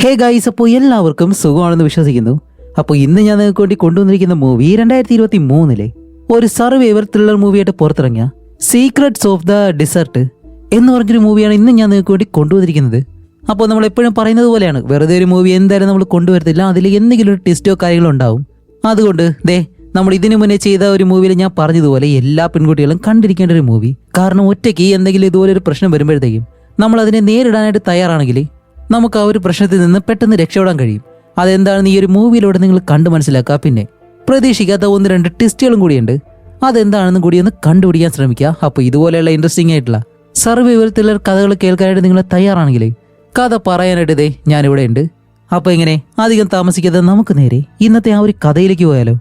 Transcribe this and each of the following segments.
Hey guys, അപ്പോൾ എല്ലാവർക്കും സുഖമാണെന്ന് വിശ്വസിക്കുന്നു. അപ്പോൾ ഇന്ന് ഞാൻ നിങ്ങൾക്ക് വേണ്ടി കൊണ്ടുവന്നിരിക്കുന്ന മൂവി 2023 ഒരു സർവൈവർ ത്രില്ലർ മൂവിയായിട്ട് പുറത്തിറങ്ങിയ സീക്രട്സ് ഓഫ് ദ ഡിസർട്ട് എന്ന് പറഞ്ഞൊരു മൂവിയാണ് ഇന്ന് ഞാൻ നിങ്ങൾക്ക് വേണ്ടി കൊണ്ടുവന്നിരിക്കുന്നത്. അപ്പോൾ നമ്മൾ എപ്പോഴും പറയുന്നത് പോലെയാണ്, വെറുതെ ഒരു മൂവി എന്തായാലും നമ്മൾ കൊണ്ടുവരത്തില്ല, അതിൽ എന്തെങ്കിലും ഒരു ട്വിസ്റ്റോ കാര്യങ്ങളോ ഉണ്ടാവും. അതുകൊണ്ട് നമ്മൾ ഇതിനു മുന്നേ ചെയ്ത ഒരു മൂവിയിൽ ഞാൻ പറഞ്ഞതുപോലെ എല്ലാ പെൺകുട്ടികളും കണ്ടിരിക്കേണ്ട ഒരു മൂവി. കാരണം ഒറ്റയ്ക്ക് എന്തെങ്കിലും ഇതുപോലെ ഒരു പ്രശ്നം വരുമ്പോഴത്തേക്കും നമ്മൾ അതിനെ നേരിടാനായിട്ട് തയ്യാറാണെങ്കിൽ നമുക്ക് ആ ഒരു പ്രശ്നത്തിൽ നിന്ന് പെട്ടെന്ന് രക്ഷപ്പെടാൻ കഴിയും. അതെന്താണെന്ന് ഈ ഒരു മൂവിയിലൂടെ നിങ്ങൾ കണ്ടു മനസ്സിലാക്കുക. പിന്നെ പ്രതീക്ഷിക്കാത്ത 1-2 ട്വിസ്റ്റുകളും കൂടിയുണ്ട്, അതെന്താണെന്നും കൂടി ഒന്ന് കണ്ടുപിടിക്കാൻ ശ്രമിക്കുക. അപ്പോൾ ഇതുപോലെയുള്ള ഇൻട്രസ്റ്റിംഗ് ആയിട്ടുള്ള സർവൈവൽ ത്രില്ലർ കഥകൾ കേൾക്കാനായിട്ട് നിങ്ങൾ തയ്യാറാണെങ്കിൽ കഥ പറയാനായിട്ട് ഞാനിവിടെ ഉണ്ട്. അപ്പോൾ ഇങ്ങനെ അധികം താമസിക്കാതെ നമുക്ക് നേരെ ഇന്നത്തെ ആ ഒരു കഥയിലേക്ക് പോയാലോ.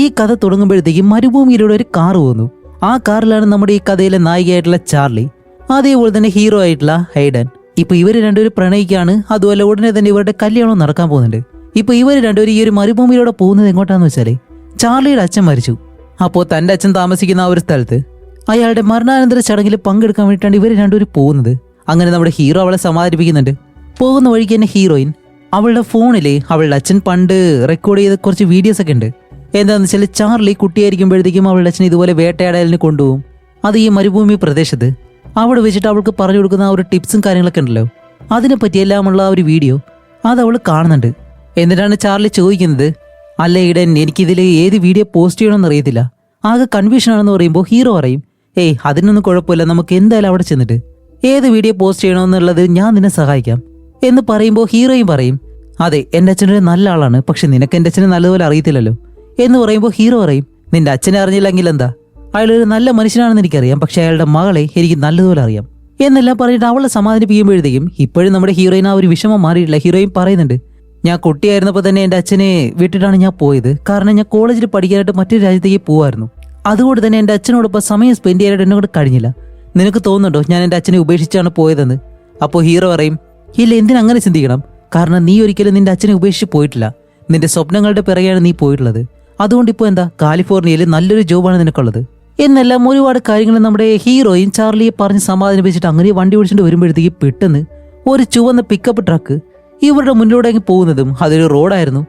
ഈ കഥ തുടങ്ങുമ്പോഴത്തേക്കും മരുഭൂമിയിലൂടെ ഒരു കാർ പോകുന്നു. ആ കാറിലാണ് നമ്മുടെ ഈ കഥയിലെ നായികയായിട്ടുള്ള ചാർലി, അതേപോലെ തന്നെ ഹീറോ ആയിട്ടുള്ള ഹൈഡൻ. ഇപ്പൊ ഇവര് രണ്ടുപേരും പ്രണയിക്കാണ്. അതുപോലെ ഉടനെ തന്നെ ഇവരുടെ കല്യാണം നടക്കാൻ പോകുന്നുണ്ട്. ഇപ്പൊ ഇവര് രണ്ടുപേരും ഈ ഒരു മരുഭൂമിയിലൂടെ പോകുന്നത് എങ്ങോട്ടാന്ന് വെച്ചാല് ചാർലിയുടെ അച്ഛൻ മരിച്ചു. അപ്പോൾ തന്റെ അച്ഛൻ താമസിക്കുന്ന ആ ഒരു സ്ഥലത്ത് അയാളുടെ മരണാനന്തര ചടങ്ങിൽ പങ്കെടുക്കാൻ വേണ്ടിയിട്ടാണ് ഇവര് രണ്ടുപേരും പോകുന്നത്. അങ്ങനെ നമ്മുടെ ഹീറോ അവളെ സമാധാനിപ്പിക്കുന്നുണ്ട്. പോകുന്ന വഴിക്ക് തന്നെ ഹീറോയിൻ അവളുടെ ഫോണില് അവളുടെ അച്ഛൻ പണ്ട് റെക്കോർഡ് ചെയ്ത കുറച്ച് വീഡിയോസ് ഒക്കെ ഉണ്ട്. എന്താണെന്ന് വെച്ചാൽ ചാർലി കുട്ടിയായിരിക്കുമ്പോഴത്തേക്കും അവളുടെ അച്ഛൻ ഇതുപോലെ വേട്ടയാടലിന് കൊണ്ടുപോകും. അത് ഈ മരുഭൂമി പ്രദേശത്ത് അവിടെ വെച്ചിട്ട് അവൾക്ക് പറഞ്ഞു കൊടുക്കുന്ന ആ ഒരു ടിപ്സും കാര്യങ്ങളൊക്കെ ഉണ്ടല്ലോ, അതിനെ പറ്റിയെല്ലാമുള്ള ആ ഒരു വീഡിയോ അത് അവൾ കാണുന്നുണ്ട്. എന്നിട്ടാണ് ചാർലി ചോദിക്കുന്നത്, അല്ല ഈഡൻ, എനിക്കിതിൽ ഏത് വീഡിയോ പോസ്റ്റ് ചെയ്യണമെന്ന് അറിയത്തില്ല, ആകെ കൺഫ്യൂഷൻ ആണെന്ന് പറയുമ്പോൾ ഹീറോ പറയും, ഏയ് അതിനൊന്നും കുഴപ്പമില്ല, നമുക്ക് എന്തായാലും അവിടെ ചെന്നിട്ട് ഏത് വീഡിയോ പോസ്റ്റ് ചെയ്യണമെന്നുള്ളത് ഞാൻ നിന്നെ സഹായിക്കാം എന്ന് പറയുമ്പോൾ ഹീറോയും പറയും, അതെ എൻ്റെ അച്ഛനൊരു നല്ല ആളാണ്, പക്ഷെ നിനക്ക് എൻ്റെ അച്ഛനെ നല്ലതുപോലെ അറിയത്തില്ലല്ലോ എന്ന് പറയുമ്പോൾ ഹീറോ പറയും, നിന്റെ അച്ഛനെ അറിഞ്ഞില്ലെങ്കിൽ എന്താ, അയാളൊരു നല്ല മനുഷ്യനാണെന്ന് എനിക്കറിയാം, പക്ഷെ അയാളുടെ മകളെ എനിക്ക് നല്ലതുപോലെ അറിയാം എന്നെല്ലാം പറഞ്ഞിട്ട് അവളെ സമാധാനിപ്പിക്കുമ്പോഴത്തേക്കും ഇപ്പോഴും നമ്മുടെ ഹീറോയിൻ ആ ഒരു വിഷമം മാറിയിട്ടില്ല. ഹീറോയിൻ പറയുന്നുണ്ട്, ഞാൻ കുട്ടിയായിരുന്നപ്പോൾ തന്നെ എൻ്റെ അച്ഛനെ വിട്ടിട്ടാണ് ഞാൻ പോയത്, കാരണം ഞാൻ കോളേജിൽ പഠിക്കാനായിട്ട് മറ്റൊരു രാജ്യത്തേക്ക് പോകുമായിരുന്നു. അതുകൊണ്ട് തന്നെ എൻ്റെ അച്ഛനോടൊപ്പം സമയം സ്പെൻഡ് ചെയ്യാനായിട്ട് എന്നോട് കഴിഞ്ഞില്ല. നിനക്ക് തോന്നുന്നുണ്ടോ ഞാൻ എൻ്റെ അച്ഛനെ ഉപേക്ഷിച്ചാണ് പോയതെന്ന്? അപ്പോൾ ഹീറോ പറയും, ഇല്ല, എന്തിനങ്ങനെ ചിന്തിക്കണം, കാരണം നീ ഒരിക്കലും നിന്റെ അച്ഛനെ ഉപേക്ഷിച്ച് പോയിട്ടില്ല, നിന്റെ സ്വപ്നങ്ങളുടെ പിറകെയാണ് നീ പോയിട്ടുള്ളത്. അതുകൊണ്ട് ഇപ്പോൾ എന്താ, കാലിഫോർണിയയിൽ നല്ലൊരു ജോബാണ് നിനക്കുള്ളത് എന്നെല്ലാം ഒരുപാട് കാര്യങ്ങൾ നമ്മുടെ ഹീറോയിൻ ചാർലിയെ പറഞ്ഞ് സമാധാനിപ്പിച്ചിട്ട് അങ്ങനെ വണ്ടി ഓടിച്ചിട്ട് വരുമ്പോഴത്തേക്ക് പെട്ടെന്ന് ഒരു ചുവന്ന പിക്കപ്പ് ട്രക്ക് ഇവരുടെ മുന്നിലൂടെ അങ്ങ് പോകുന്നതും അതൊരു റോഡായിരുന്നു,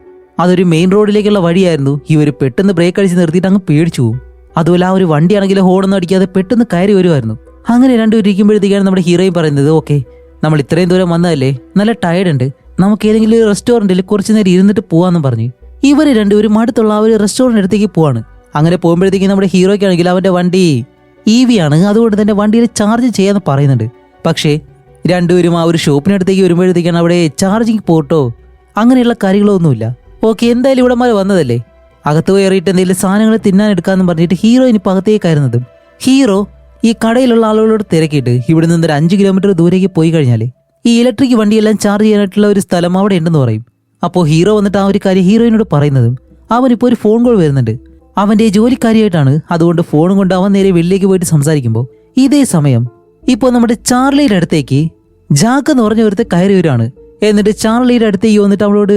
അതൊരു മെയിൻ റോഡിലേക്കുള്ള വഴിയായിരുന്നു. ഇവർ പെട്ടെന്ന് ബ്രേക്ക് അടിച്ച് നിർത്തിയിട്ട് അങ്ങ് പേടിച്ചു പോകും. അതുപോലെ ആ ഒരു വണ്ടിയാണെങ്കിൽ ഹോണൊന്നും അടിക്കാതെ പെട്ടെന്ന് കയറി വരുമായിരുന്നു. അങ്ങനെ രണ്ടുപേരും ഇരിക്കുമ്പോഴത്തേക്കാണ് നമ്മുടെ ഹീറോയിൻ പറയുന്നത്, ഓക്കെ, നമ്മൾ ഇത്രയും ദൂരം വന്നതല്ലേ, നല്ല ടയർഡ് ഉണ്ട്, നമുക്ക് ഏതെങ്കിലും ഒരു റെസ്റ്റോറൻറ്റിൽ കുറച്ച് നേരം ഇരുന്നിട്ട് പോവാന്നും പറഞ്ഞു ഇവർ രണ്ടുപേരും അടുത്തുള്ള ആ ഒരു റെസ്റ്റോറൻറ്റ് അടുത്തേക്ക് പോവാണ്. അങ്ങനെ പോകുമ്പോഴത്തേക്കും നമ്മുടെ ഹീറോയ്ക്കാണെങ്കിൽ അവൻ്റെ വണ്ടി EV ആണ്, അതുകൊണ്ട് തന്നെ വണ്ടിയിൽ ചാർജ് ചെയ്യാന്ന് പറയുന്നുണ്ട്. പക്ഷേ രണ്ടുപേരും ആ ഒരു ഷോപ്പിനടുത്തേക്ക് വരുമ്പോഴത്തേക്കാണ് അവിടെ ചാർജിങ് പോർട്ടോ അങ്ങനെയുള്ള കാര്യങ്ങളോ ഒന്നുമില്ല. ഓക്കെ, എന്തായാലും ഇവിടെ വരെ വന്നതല്ലേ, അകത്ത് കയറിയിട്ട് എന്തെങ്കിലും സാധനങ്ങൾ തിന്നാൻ എടുക്കാമെന്ന് പറഞ്ഞിട്ട് ഹീറോയിൻ ഇപ്പോൾ അകത്തേക്ക് കയറുന്നതും ഹീറോ ഈ കടയിലുള്ള ആളുകളോട് തിരക്കിയിട്ട് ഇവിടെ നിന്നൊരു 5 കിലോമീറ്റർ ദൂരേക്ക് പോയി കഴിഞ്ഞാൽ ഈ ഇലക്ട്രിക് വണ്ടിയെല്ലാം ചാർജ് ചെയ്യാനായിട്ടുള്ള ഒരു സ്ഥലം അവിടെ ഉണ്ടെന്ന് പറയും. അപ്പോൾ ഹീറോ വന്നിട്ട് ആ ഒരു കാര്യം ഹീറോയിനോട് പറയുന്നതും അവനിപ്പോൾ ഒരു ഫോൺ കോൾ വരുന്നുണ്ട്, അവൻ്റെ ജോലിക്കാരിയായിട്ടാണ്. അതുകൊണ്ട് ഫോണും കൊണ്ട് അവൻ നേരെ വെളിയിലേക്ക് പോയിട്ട് സംസാരിക്കുമ്പോൾ ഇതേ സമയം ഇപ്പോൾ നമ്മുടെ ചാർലിയുടെ അടുത്തേക്ക് ജാക്ക് എന്ന് പറഞ്ഞ ഒരുത്തെ കയറി വരികയാണ്. എന്നിട്ട് ചാർലിയുടെ അടുത്തേക്ക് വന്നിട്ട് അവളോട്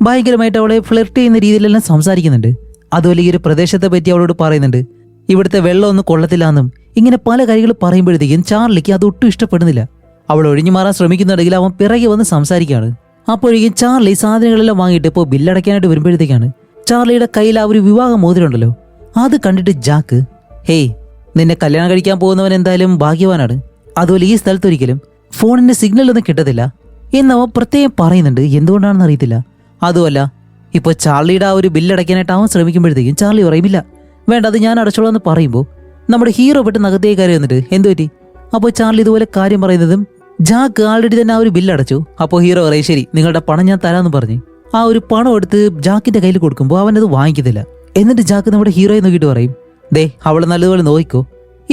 ഭയങ്കരമായിട്ട് അവളെ ഫ്ലിർട്ട് ചെയ്യുന്ന രീതിയിലെല്ലാം സംസാരിക്കുന്നുണ്ട്. അതുപോലെ ഈ ഒരു പ്രദേശത്തെ പറ്റി അവളോട് പറയുന്നുണ്ട്, ഇവിടുത്തെ വെള്ളമൊന്നും കൊള്ളത്തില്ലാന്നും ഇങ്ങനെ പല കാര്യങ്ങൾ പറയുമ്പോഴത്തേക്കും ചാർലിക്ക് അതൊട്ടും ഇഷ്ടപ്പെടുന്നില്ല. അവൾ ഒഴിഞ്ഞു മാറാൻ ശ്രമിക്കുന്നുണ്ടെങ്കിൽ അവൻ പിറകെ വന്ന് സംസാരിക്കുകയാണ്. അപ്പോഴേക്കും ചാർലി സാധനങ്ങളെല്ലാം വാങ്ങിയിട്ട് ഇപ്പോൾ ബില്ലടയ്ക്കാനായിട്ട് വരുമ്പോഴത്തേക്കാണ് ചാർലിയുടെ കയ്യിൽ ആ ഒരു വിവാഹ മോതിരമുണ്ടല്ലോ അത് കണ്ടിട്ട് ജാക്ക്, ഹേയ്, നിന്നെ കല്യാണം കഴിക്കാൻ പോകുന്നവൻ എന്തായാലും ഭാഗ്യവാനാണ്, അതുപോലെ ഈ സ്ഥലത്തൊരിക്കലും ഫോണിന്റെ സിഗ്നലൊന്നും കിട്ടത്തില്ല എന്നവൻ പ്രത്യേകം പറയുന്നുണ്ട്. എന്തുകൊണ്ടാണെന്ന് അറിയത്തില്ല. അതുമല്ല ഇപ്പോൾ ചാർലിയുടെ ആ ഒരു ബില്ലടയ്ക്കാനായിട്ട് അവൻ ശ്രമിക്കുമ്പോഴത്തേക്കും ചാർലി പറയുമില്ല, വേണ്ട, അത് ഞാൻ അടച്ചോളാം എന്ന് പറയുമ്പോൾ നമ്മുടെ ഹീറോ പെട്ടെന്ന് അകത്തേക്ക് കയറി വന്നിട്ട് എന്തു പറ്റി? അപ്പോൾ ചാർലി ഇതുപോലെ കാര്യം പറയുന്നതും ജാക്ക് ആൾറെഡി തന്നെ ആ ഒരു ബില്ലടച്ചു. അപ്പോൾ ഹീറോ പറയും, ശരി, നിങ്ങളുടെ പണം ഞാൻ തരാമെന്ന് പറഞ്ഞ് ആ ഒരു പണം എടുത്ത് ജാക്കിന്റെ കയ്യിൽ കൊടുക്കുമ്പോൾ അവനത് വാങ്ങിക്കത്തില്ല. എന്നിട്ട് ജാക്ക് നമ്മുടെ ഹീറോയെ നോക്കിയിട്ട് പറയും, അവളെ നല്ലതുപോലെ നോക്കിക്കോ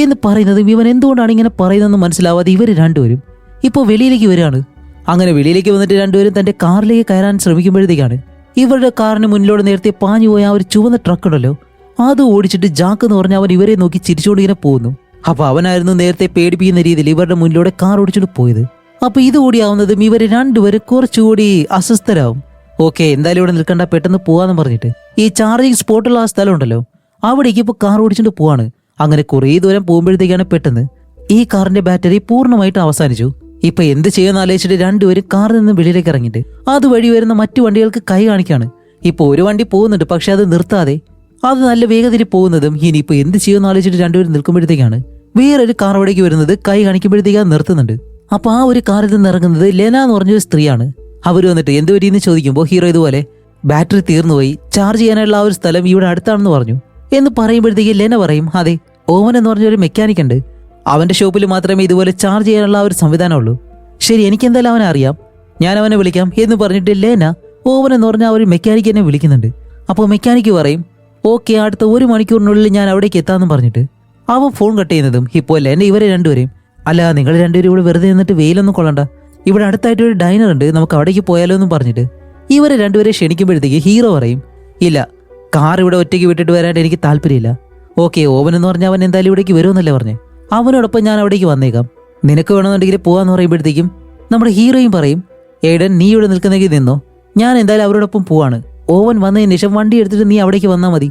എന്ന് പറയുന്നതും ഇവൻ എന്തുകൊണ്ടാണ് ഇങ്ങനെ പറയുന്നതെന്ന് മനസ്സിലാവാതെ ഇവർ രണ്ടുപേരും ഇപ്പോൾ വെളിയിലേക്ക് വരികയാണ്. അങ്ങനെ വെളിയിലേക്ക് വന്നിട്ട് രണ്ടുപേരും തന്റെ കാറിലേക്ക് കയറാൻ ശ്രമിക്കുമ്പോഴത്തേക്കാണ് ഇവരുടെ കാറിന് മുന്നിലൂടെ നേരത്തെ പാഞ്ഞു പോയ ആ ഒരു ചുവന്ന ട്രക്ക് ഉണ്ടല്ലോ അത് ഓടിച്ചിട്ട് ജാക്ക് എന്ന് പറഞ്ഞ അവൻ ഇവരെ നോക്കി ചിരിച്ചുകൊണ്ട് ഇങ്ങനെ പോകുന്നു. അപ്പൊ അവനായിരുന്നു നേരത്തെ പേടിപ്പിക്കുന്ന രീതിയിൽ ഇവരുടെ മുന്നിലൂടെ കാർ ഓടിച്ചിട്ട് പോയത്. അപ്പൊ ഇത് കൂടിയാവുന്നതും ഇവര് രണ്ടുപേരും കുറച്ചുകൂടി അസ്വസ്ഥരാകും. ഓക്കെ, എന്തായാലും ഇവിടെ നിൽക്കണ്ട, പെട്ടെന്ന് പോവാന്ന് പറഞ്ഞിട്ട് ഈ ചാർജിങ് സ്പോട്ടുള്ള ആ സ്ഥലം ഉണ്ടല്ലോ അവിടേക്ക് ഇപ്പോൾ കാർ ഓടിച്ചിട്ട് പോവാണ്. അങ്ങനെ കുറേ ദൂരം പോകുമ്പോഴത്തേക്കാണ് പെട്ടെന്ന് ഈ കാറിന്റെ ബാറ്ററി പൂർണ്ണമായിട്ട് അവസാനിച്ചു. ഇപ്പൊ എന്ത് ചെയ്യുമെന്ന് ആലോചിച്ചിട്ട് രണ്ടുപേരും കാറിൽ നിന്ന് വെളിയിലേക്ക് ഇറങ്ങിയിട്ട് അതുവഴി വരുന്ന മറ്റു വണ്ടികൾക്ക് കൈ കാണിക്കാണ്. ഇപ്പൊ ഒരു വണ്ടി പോകുന്നുണ്ട്, പക്ഷെ അത് നിർത്താതെ അത് നല്ല വേഗത്തിൽ പോകുന്നതും ഇനിയിപ്പോ എന്ത് ചെയ്യുമെന്ന് ആലോചിച്ചിട്ട് രണ്ടുപേരും നിൽക്കുമ്പോഴത്തേക്കാണ് വേറൊരു കാർ അവിടേക്ക് വരുന്നത്. കൈ കാണിക്കുമ്പോഴത്തേക്ക് അത് നിർത്തുന്നുണ്ട്. അപ്പൊ ആ ഒരു കാറിൽ നിന്ന് ഇറങ്ങുന്നത് ലെന എന്ന് പറഞ്ഞൊരു സ്ത്രീയാണ്. അവർ വന്നിട്ട് എന്ത് പറ്റിയെന്ന് ചോദിക്കുമ്പോൾ ഹീറോ ഇതുപോലെ ബാറ്ററി തീർന്നുപോയി, ചാർജ് ചെയ്യാനുള്ള ആ ഒരു സ്ഥലം ഇവിടെ അടുത്താണെന്ന് പറഞ്ഞു എന്ന് പറയുമ്പോഴത്തേക്ക് ലെന പറയും, അതെ, ഓവൻ എന്ന് പറഞ്ഞൊരു മെക്കാനിക് ഉണ്ട്, അവന്റെ ഷോപ്പിൽ മാത്രമേ ഇതുപോലെ ചാർജ് ചെയ്യാനുള്ള ആ ഒരു സംവിധാനമുള്ളൂ. ശരി, എനിക്കെന്തായാലും അവനെ അറിയാം, ഞാൻ അവനെ വിളിക്കാം എന്ന് പറഞ്ഞിട്ട് ലെന ഓവൻ എന്ന് പറഞ്ഞ ആ ഒരു മെക്കാനിക് എന്നെ വിളിക്കുന്നുണ്ട്. അപ്പോൾ മെക്കാനിക്ക് പറയും, ഓക്കെ, അടുത്ത 1 മണിക്കൂറിനുള്ളിൽ ഞാൻ അവിടേക്ക് എത്താമെന്ന് പറഞ്ഞിട്ട് അവൻ ഫോൺ കട്ട് ചെയ്യുന്നതും ഇപ്പോൾ ലെന ഇവരെ രണ്ടുപേരെയും, അല്ല, നിങ്ങൾ രണ്ടുപേരും ഇവിടെ വെറുതെ നിന്നിട്ട് വെയിലൊന്നും കൊള്ളണ്ട, ഇവിടെ അടുത്തായിട്ട് ഒരു ഡൈനർ ഉണ്ട്, നമുക്ക് അവിടേക്ക് പോയാലോ എന്നും പറഞ്ഞിട്ട് ഇവരെ രണ്ടുപേരെ ക്ഷണിക്കുമ്പോഴത്തേക്ക് ഹീറോ പറയും, ഇല്ല, കാർ ഇവിടെ ഒറ്റയ്ക്ക് വിട്ടിട്ട് വരാനായിട്ട് എനിക്ക് താല്പര്യമില്ല. ഓക്കെ, ഓവൻ എന്ന് പറഞ്ഞാൽ അവൻ എന്തായാലും ഇവിടേക്ക് വരുമെന്നല്ലേ പറഞ്ഞേ, അവനോടൊപ്പം ഞാൻ അവിടേക്ക് വന്നേക്കാം, നിനക്ക് വേണമെന്നുണ്ടെങ്കിൽ പോവാന്ന് പറയുമ്പോഴത്തേക്കും നമ്മുടെ ഹീറോയും പറയും, ഏഡൻ, നീ ഇവിടെ നിൽക്കുന്നെങ്കിൽ നിന്നോ, ഞാൻ എന്തായാലും അവരോടൊപ്പം പോവാണ്, ഓവൻ വന്നതിന് ശേഷം വണ്ടി എടുത്തിട്ട് നീ അവിടേക്ക് വന്നാൽ മതി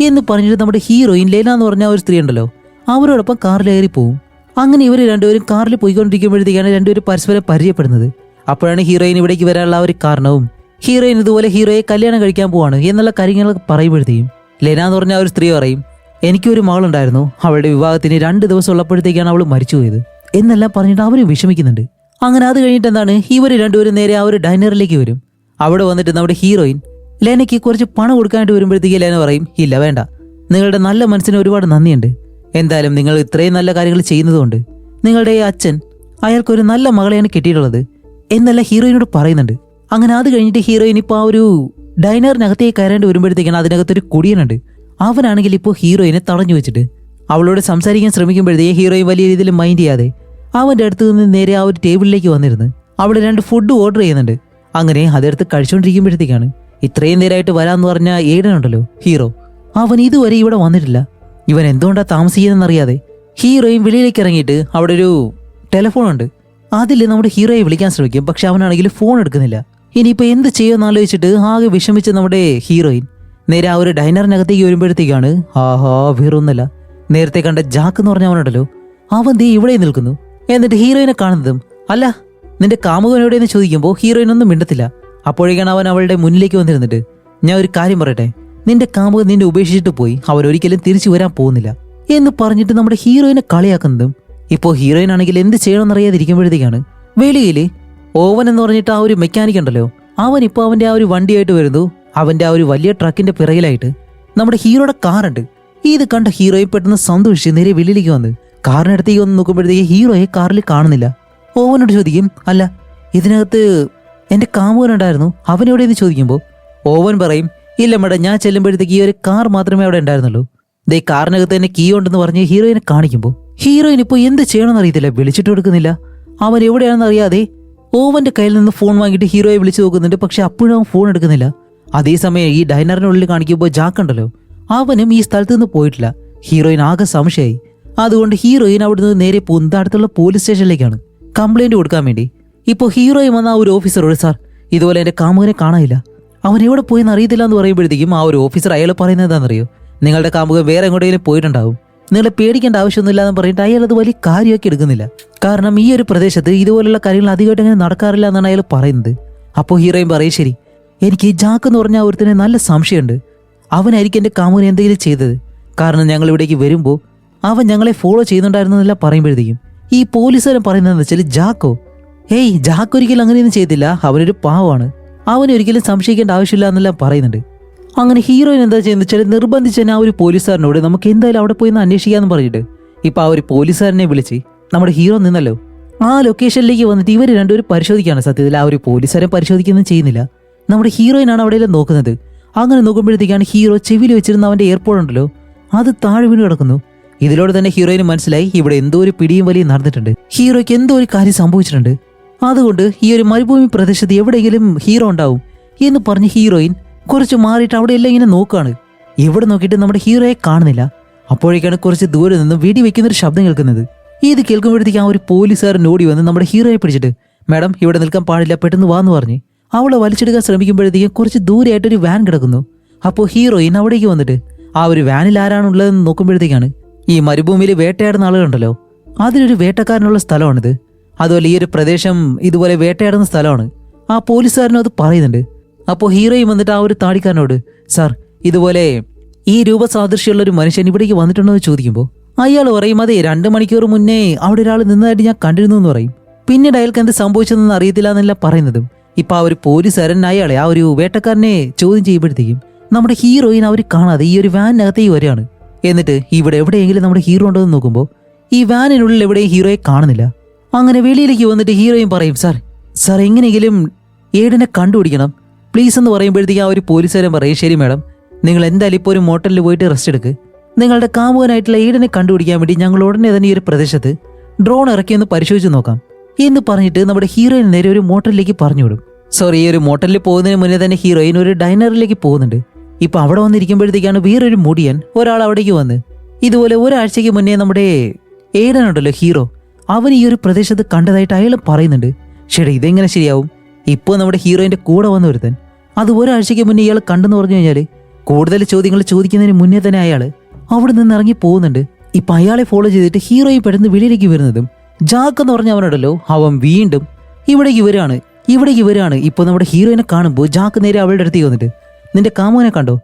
എന്ന് പറഞ്ഞിട്ട് നമ്മുടെ ഹീറോയിൻ ലേന എന്ന് പറഞ്ഞ ഒരു സ്ത്രീ ഉണ്ടല്ലോ, അവരോടൊപ്പം കാറിലേറി പോവും. അങ്ങനെ ഇവർ രണ്ടുപേരും കാറിൽ പോയിക്കൊണ്ടിരിക്കുമ്പോഴത്തേക്കാണ് രണ്ടുപേരും പരസ്പരം പരിചയപ്പെടുന്നത്. അപ്പോഴാണ് ഹീറോയിൻ ഇവിടേക്ക് വരാനുള്ള ആ ഒരു കാരണവും ഹീറോയിൻ ഇതുപോലെ ഹീറോയെ കല്യാണം കഴിക്കാൻ പോവാണ് എന്നുള്ള കാര്യങ്ങളൊക്കെ പറയുമ്പോഴത്തേക്കും ലെന എന്ന് പറഞ്ഞ ആ ഒരു സ്ത്രീ പറയും, എനിക്കൊരു മകളുണ്ടായിരുന്നു, അവളുടെ വിവാഹത്തിന് 2 ദിവസം ഉള്ളപ്പോഴത്തേക്കാണ് അവൾ മരിച്ചുപോയത് എന്നെല്ലാം പറഞ്ഞിട്ട് അവരും വിഷമിക്കുന്നുണ്ട്. അങ്ങനെ അത് കഴിഞ്ഞിട്ട് എന്താണ്, ഇവർ രണ്ടുപേരും നേരെ ആ ഒരു ഡൈനറിലേക്ക് വരും. അവിടെ വന്നിട്ട് നമ്മുടെ ഹീറോയിൻ ലെനയ്ക്ക് കുറച്ച് പണം കൊടുക്കാനായിട്ട് വരുമ്പോഴത്തേക്ക് ലെന പറയും, ഇല്ല, വേണ്ട, നിങ്ങളുടെ നല്ല മനസ്സിന് ഒരുപാട് നന്ദിയുണ്ട്, എന്തായാലും നിങ്ങൾ ഇത്രയും നല്ല കാര്യങ്ങൾ ചെയ്യുന്നതുകൊണ്ട് നിങ്ങളുടെ അച്ഛൻ അയാൾക്കൊരു നല്ല മകളെയാണ് കിട്ടിയിട്ടുള്ളത് എന്നെല്ലാം ഹീറോയിനോട് പറയുന്നുണ്ട്. അങ്ങനെ അത് കഴിഞ്ഞിട്ട് ഹീറോയിൻ ഇപ്പോൾ ആ ഒരു ഡൈനറിനകത്തേക്ക് കയറേണ്ടി വരുമ്പോഴത്തേക്കാണ് അതിനകത്തൊരു കുടിയനുണ്ട്. അവനാണെങ്കിൽ ഇപ്പോൾ ഹീറോയിനെ തടഞ്ഞു വെച്ചിട്ട് അവളോട് സംസാരിക്കാൻ ശ്രമിക്കുമ്പോഴത്തേക്ക് ഹീറോയിൻ വലിയ രീതിയിൽ മൈൻഡ് ചെയ്യാതെ അവൻ്റെ അടുത്ത് നിന്ന് നേരെ ആ ഒരു ടേബിളിലേക്ക് വന്നിരുന്ന് അവൾ 2 ഫുഡ് ഓർഡർ ചെയ്യുന്നുണ്ട്. അങ്ങനെ അതെടുത്ത് കഴിച്ചുകൊണ്ടിരിക്കുമ്പോഴത്തേക്കാണ് ഇത്രയും നേരമായിട്ട് വരാമെന്ന് പറഞ്ഞ ഏഡൻ ഉണ്ടല്ലോ, ഹീറോ, അവൻ ഇതുവരെ ഇവിടെ വന്നിട്ടില്ല. ഇവൻ എന്തുകൊണ്ടാണ് താമസിക്കുന്നതെന്നറിയാതെ ഹീറോയിൻ വെളിയിലേക്ക് ഇറങ്ങിയിട്ട് അവിടെ ഒരു ടെലിഫോൺ ഉണ്ട്, അതിൽ നമ്മുടെ ഹീറോയെ വിളിക്കാൻ ശ്രമിക്കും, പക്ഷെ അവനാണെങ്കിൽ ഫോൺ എടുക്കുന്നില്ല. ഇനിയിപ്പോൾ എന്ത് ചെയ്യുമെന്ന് ആലോചിച്ചിട്ട് ആകെ വിഷമിച്ച് നമ്മുടെ ഹീറോയിൻ നേരെ ആ ഒരു ഡൈനറിനകത്തേക്ക് വരുമ്പോഴത്തേക്കാണ് വേറൊന്നല്ല, നേരത്തെ കണ്ട ജാക്ക് എന്ന് പറഞ്ഞവനുണ്ടല്ലോ, അവൻ ദേ ഇവിടെ നിൽക്കുന്നു. എന്നിട്ട് ഹീറോയിനെ കാണുന്നതും, അല്ല, നിന്റെ കാമുകൻ എവിടെയെന്ന് ചോദിക്കുമ്പോൾ ഹീറോയിൻ ഒന്നും മിണ്ടത്തില്ല. അപ്പോഴേക്കാണ് അവൻ അവളുടെ മുന്നിലേക്ക് വന്നിരുന്നിട്ട്, ഞാൻ ഒരു കാര്യം പറയട്ടെ, നിന്റെ കാമുകൻ നിന്നെ ഉപേക്ഷിച്ചിട്ട് പോയി, അവൻ ഒരിക്കലും തിരിച്ചു വരാൻ പോകുന്നില്ല എന്ന് പറഞ്ഞിട്ട് നമ്മുടെ ഹീറോയിനെ കളിയാക്കുന്നതും. ഇപ്പോൾ ഹീറോയിൻ ആണെങ്കിൽ എന്ത് ചെയ്യണമെന്നറിയാതിരിക്കുമ്പോഴത്തേക്കാണ് വെളിയിൽ ഓവൻ എന്ന് പറഞ്ഞിട്ട് ആ ഒരു മെക്കാനിക് ഉണ്ടല്ലോ, അവൻ ഇപ്പോൾ അവൻ്റെ ആ ഒരു വണ്ടിയായിട്ട് വരുന്നു. അവൻ്റെ ആ ഒരു വലിയ ട്രക്കിന്റെ പിറകിലായിട്ട് നമ്മുടെ ഹീറോയുടെ കാറുണ്ട്. ഇത് കണ്ട ഹീറോയെ പെട്ടെന്ന് സന്തോഷിച്ച് നേരെ വെളിയിലേക്ക് വന്ന് കാറിനടുത്തേക്ക് വന്ന് നോക്കുമ്പോഴത്തേക്ക് ഹീറോയെ കാറിൽ കാണുന്നില്ല. ഓവനോട് ചോദിക്കും, അല്ല, ഇതിനകത്ത് എൻ്റെ കാമുകനുണ്ടായിരുന്നു, അവനെവിടെയെന്ന് ചോദിക്കുമ്പോൾ ഓവൻ പറയും, ഇല്ല മേഡം, ഞാൻ ചെല്ലുമ്പോഴത്തേക്ക് ഈ ഒരു കാർ മാത്രമേ അവിടെ ഉണ്ടായിരുന്നുള്ളൂ, ദേ കാറിനകത്ത് തന്നെ കീ ഉണ്ടെന്ന് പറഞ്ഞ് ഹീറോയിനെ കാണിക്കുമ്പോൾ ഹീറോയിൻ ഇപ്പോൾ എന്ത് ചെയ്യണമെന്ന് അറിയത്തില്ല, വിളിച്ചിട്ട് കൊടുക്കുന്നില്ല. അവൻ എവിടെയാണെന്ന് അറിയാതെ ഓവന്റെ കയ്യിൽ നിന്ന് ഫോൺ വാങ്ങിയിട്ട് ഹീറോയെ വിളിച്ചു നോക്കുന്നുണ്ട്, പക്ഷെ അപ്പോഴും അവൻ ഫോൺ എടുക്കുന്നില്ല. അതേസമയം ഈ ഡൈനറിനുള്ളിൽ കാണിക്കുമ്പോൾ ജാക്ക് ഉണ്ടല്ലോ, അവനും ഈ സ്ഥലത്ത് നിന്ന് പോയിട്ടില്ല. ഹീറോയിൻ ആകെ സംശയമായി. അതുകൊണ്ട് ഹീറോയിൻ അവിടെ നിന്ന് നേരെ പോകുന്നത് അടുത്തുള്ള പോലീസ് സ്റ്റേഷനിലേക്കാണ് കംപ്ലൈന്റ് കൊടുക്കാൻ വേണ്ടി. ഇപ്പോൾ ഹീറോയിൻ വന്ന ആ ഒരു ഓഫീസറോട്, സാർ, ഇതുപോലെ എൻ്റെ കാമുകനെ കാണാനില്ല, അവൻ എവിടെ പോയെന്ന് അറിയത്തില്ല എന്ന് പറയുമ്പോഴത്തേക്കും ആ ഒരു ഓഫീസർ അയാൾ പറയുന്നത് എന്താണെന്നറിയോ, നിങ്ങളുടെ കാമുകൻ വേറെ എങ്ങോട്ടെങ്കിലും പോയിട്ടുണ്ടാവും, നിങ്ങളെ പേടിക്കേണ്ട ആവശ്യമൊന്നുമില്ല എന്ന് പറഞ്ഞിട്ട് അയാൾ അത് വലിയ കാര്യമാക്കി എടുക്കുന്നില്ല. കാരണം ഈ ഒരു പ്രദേശത്ത് ഇതുപോലുള്ള കാര്യങ്ങൾ അധികമായിട്ട് അങ്ങനെ നടക്കാറില്ല എന്നാണ് അയാൾ പറയുന്നത്. അപ്പോൾ ഹീറോയിൻ പറയും, ശരി, എനിക്ക് ജാക്ക് എന്ന് പറഞ്ഞ ഒരുത്തനെ നല്ല സംശയമുണ്ട്, അവനായിരിക്കും എൻ്റെ കാമുകനെ എന്തെങ്കിലും ചെയ്തത്, കാരണം ഞങ്ങൾ ഇവിടേക്ക് വരുമ്പോൾ അവൻ ഞങ്ങളെ ഫോളോ ചെയ്യുന്നുണ്ടായിരുന്നെല്ലാം പറയുമ്പോഴത്തേക്കും ഈ പോലീസുകാരൻ പറയുന്നതെന്ന് വെച്ചാൽ, ജാക്കോ, ഹേയ്, ജാക്ക് ഒരിക്കലും അങ്ങനെയൊന്നും ചെയ്തില്ല, അവനൊരു പാവമാണ്, അവനൊരിക്കലും സംശയിക്കേണ്ട ആവശ്യമില്ല എന്നെല്ലാം പറയുന്നുണ്ട്. അങ്ങനെ ഹീറോയിൻ എന്താ ചെയ്യുന്നത് വെച്ചാൽ നിർബന്ധിച്ച് തന്നെ ആ ഒരു പോലീസുകാരനോട് നമുക്ക് എന്തായാലും അവിടെ പോയി അന്വേഷിക്കാന്ന് പറഞ്ഞിട്ട് ഇപ്പൊ ആ ഒരു പോലീസുകാരനെ വിളിച്ച് നമ്മുടെ ഹീറോ നിന്നല്ലോ ആ ലൊക്കേഷനിലേക്ക് വന്നിട്ട് ഇവർ രണ്ടുപേരും പരിശോധിക്കുകയാണ്. സത്യത്തിൽ ആ ഒരു പോലീസുകാരൻ പരിശോധിക്കൊന്നും ചെയ്യുന്നില്ല, നമ്മുടെ ഹീറോയിനാണ് അവിടെയെല്ലാം നോക്കുന്നത്. അങ്ങനെ നോക്കുമ്പോഴത്തേക്കാണ് ഹീറോ ചെവിയിൽ വെച്ചിരുന്ന അവന്റെ എയർപോർട്ട് ഉണ്ടല്ലോ, അത് താഴെ വീണ് കിടക്കുന്നു. ഇതിലൂടെ തന്നെ ഹീറോയിന് മനസ്സിലായി ഇവിടെ എന്തോ ഒരു പിടിയും വലിയും നടന്നിട്ടുണ്ട്, ഹീറോയ്ക്ക് എന്തോ ഒരു കാര്യം സംഭവിച്ചിട്ടുണ്ട്. അതുകൊണ്ട് ഈ ഒരു മരുഭൂമി പ്രദേശത്ത് എവിടെയെങ്കിലും ഹീറോ ഉണ്ടാവും എന്ന് പറഞ്ഞ് ഹീറോയിൻ കുറച്ച് മാറിയിട്ട് അവിടെ എല്ലാം ഇങ്ങനെ നോക്കുകയാണ്. ഇവിടെ നോക്കിയിട്ട് നമ്മുടെ ഹീറോയെ കാണുന്നില്ല. അപ്പോഴേക്കാണ് കുറച്ച് ദൂരെ നിന്ന് വെടിവെക്കുന്നൊരു ശബ്ദം കേൾക്കുന്നത്. ഇത് കേൾക്കുമ്പോഴത്തേക്ക് ആ ഒരു പോലീസുകാരൻ ഓടി വന്ന് നമ്മുടെ ഹീറോയെ പിടിച്ചിട്ട്, മാഡം, ഇവിടെ നിൽക്കാൻ പാടില്ല, പെട്ടെന്ന് വാന്ന് പറഞ്ഞ് അവളെ വലിച്ചെടുക്കാൻ ശ്രമിക്കുമ്പോഴത്തേക്കും കുറച്ച് ദൂരെയായിട്ടൊരു വാൻ കിടക്കുന്നു. അപ്പോൾ ഹീറോയിൻ അവിടേക്ക് വന്നിട്ട് ആ ഒരു വാനിൽ ആരാണുള്ളതെന്ന് നോക്കുമ്പോഴത്തേക്കാണ് ഈ മരുഭൂമിയിൽ വേട്ടയാടുന്ന ആളുകളുണ്ടല്ലോ, അതിലൊരു വേട്ടക്കാരനുള്ള സ്ഥലമാണിത്. അതുപോലെ ഈ ഒരു പ്രദേശം ഇതുപോലെ വേട്ടയാടുന്ന സ്ഥലമാണ്. ആ പോലീസുകാരനും അത് പറയുന്നുണ്ട്. അപ്പോൾ ഹീറോയും വന്നിട്ട് ആ ഒരു താടിക്കാരനോട്, സാർ ഇതുപോലെ ഈ രൂപസാദൃശ്യമുള്ള ഒരു മനുഷ്യൻ ഇവിടേക്ക് വന്നിട്ടുണ്ടോ എന്ന് ചോദിക്കുമ്പോൾ അയാൾ പറയും, അതെ 2 മണിക്കൂർ മുന്നേ അവിടെ ഒരാൾ നിന്നതായിട്ട് ഞാൻ കണ്ടിരുന്നു എന്ന് പറയും. പിന്നീട് അയാൾക്ക് എന്ത് സംഭവിച്ചതെന്ന് അറിയത്തില്ല എന്നല്ല പറയുന്നതും. ഇപ്പൊ ആ ഒരു പോലീസുകാരൻ അയാളെ ആ ഒരു വേട്ടക്കാരനെ ചോദ്യം ചെയ്യുമ്പോഴത്തേക്കും നമ്മുടെ ഹീറോയിൻ അവർ കാണാതെ ഈ ഒരു വാനിനകത്തേക്ക് വരികയാണ്. എന്നിട്ട് ഇവിടെ എവിടെയെങ്കിലും നമ്മുടെ ഹീറോ ഉണ്ടോ എന്ന് നോക്കുമ്പോൾ ഈ വാനിനുള്ളിൽ എവിടെയും ഹീറോയെ കാണുന്നില്ല. അങ്ങനെ വെളിയിലേക്ക് വന്നിട്ട് ഹീറോയിൻ പറയും, സാർ എങ്ങനെയെങ്കിലും ഏടനെ കണ്ടുപിടിക്കണം പ്ലീസ് എന്ന് പറയുമ്പോഴത്തേക്ക് ആ ഒരു പോലീസുകാരൻ പറയും, ശരി മാഡം, നിങ്ങൾ എന്തായാലും ഇപ്പോൾ ഒരു മോട്ടലിൽ പോയിട്ട് റെസ്റ്റ് എടുക്ക്. നിങ്ങളുടെ കാമുകനായിട്ടുള്ള ഏടനെ കണ്ടുപിടിക്കാൻ വേണ്ടി ഞങ്ങൾ ഉടനെ തന്നെ ഈ ഒരു പ്രദേശത്ത് ഡ്രോൺ ഇറക്കിയൊന്ന് പരിശോധിച്ച് നോക്കാം എന്ന് പറഞ്ഞിട്ട് നമ്മുടെ ഹീറോയിൻ നേരെ ഒരു മോട്ടലിലേക്ക് പറഞ്ഞു വിടും. ഈ ഒരു മോട്ടലിൽ പോകുന്നതിന് മുന്നേ തന്നെ ഹീറോയിൻ ഒരു ഡൈനറിലേക്ക് പോകുന്നുണ്ട്. ഇപ്പൊ അവിടെ വന്നിരിക്കുമ്പോഴത്തേക്കാണ് വേറൊരു മുടിയൻ ഒരാൾ അവിടേക്ക് വന്ന് ഇതുപോലെ ഒരാഴ്ചയ്ക്ക് മുന്നേ നമ്മുടെ ഏഡൻ ഉണ്ടല്ലോ ഹീറോ, അവൻ ഈ ഒരു പ്രദേശത്ത് കണ്ടതായിട്ട് അയാൾ പറയുന്നുണ്ട്. ശരി, ഇതെങ്ങനെ ശരിയാവും? ഇപ്പോൾ നമ്മുടെ ഹീറോയിന്റെ കൂടെ വന്ന് ഒരുത്തൻ അത് ഒരാഴ്ചയ്ക്ക് മുന്നേ ഇയാൾ കണ്ടെന്ന് പറഞ്ഞു കഴിഞ്ഞാൽ കൂടുതൽ ചോദ്യങ്ങൾ ചോദിക്കുന്നതിന് മുന്നേ തന്നെ അയാൾ അവിടെ നിന്ന് ഇറങ്ങി പോകുന്നുണ്ട്. ഇപ്പൊ അയാളെ ഫോളോ ചെയ്തിട്ട് ഹീറോയും പെട്ടെന്ന് വെളിയിലേക്ക് വരുന്നതും ജാക്ക് എന്ന് പറഞ്ഞ അവനുണ്ടല്ലോ, അവൻ വീണ്ടും ഇവിടേക്ക് വരികയാണ്. ഇപ്പൊ നമ്മുടെ ഹീറോയിനെ കാണുമ്പോൾ ജാക്ക് നേരെ അവളുടെ അടുത്തേക്ക് വന്നിട്ട്, നിന്റെ കാമുകനെ കണ്ടോ?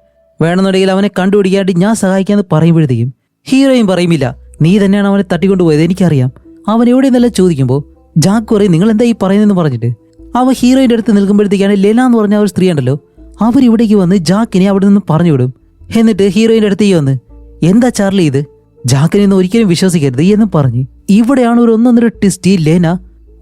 വേണമെന്നുണ്ടെങ്കിൽ അവനെ കണ്ടുപിടിക്കാണ്ട് ഞാൻ സഹായിക്കാന്ന് പറയുമ്പോഴത്തേക്കും ഹീറോയിൻ പറയുമില്ല, നീ തന്നെയാണ് അവനെ തട്ടിക്കൊണ്ടുപോയത്, എനിക്കറിയാം. അവൻ എവിടെ നിന്നെല്ലാം ചോദിക്കുമ്പോൾ ജാക്ക് പറയും, നിങ്ങൾ എന്താ ഈ പറയുന്നതെന്ന് പറഞ്ഞിട്ട് അവൻ ഹീറോയിന്റെ അടുത്ത് നിൽക്കുമ്പോഴത്തേക്കാണ് ലെന എന്ന് പറഞ്ഞ ഒരു സ്ത്രീ ഉണ്ടല്ലോ, അവരിവിടേക്ക് വന്ന് ജാക്കിനെ അവിടെ നിന്ന് പറഞ്ഞു വിടും. എന്നിട്ട് ഹീറോയിന്റെ അടുത്തേക്ക് വന്ന്, എന്താ ചാർലി ഇത്, ജാക്കിനെ ഒന്നും ഒരിക്കലും വിശ്വസിക്കരുത് എന്ന് പറഞ്ഞ് ഇവിടെയാണ് ഒരു ഒന്നൊന്നര ട്വിസ്റ്റ്. ലെന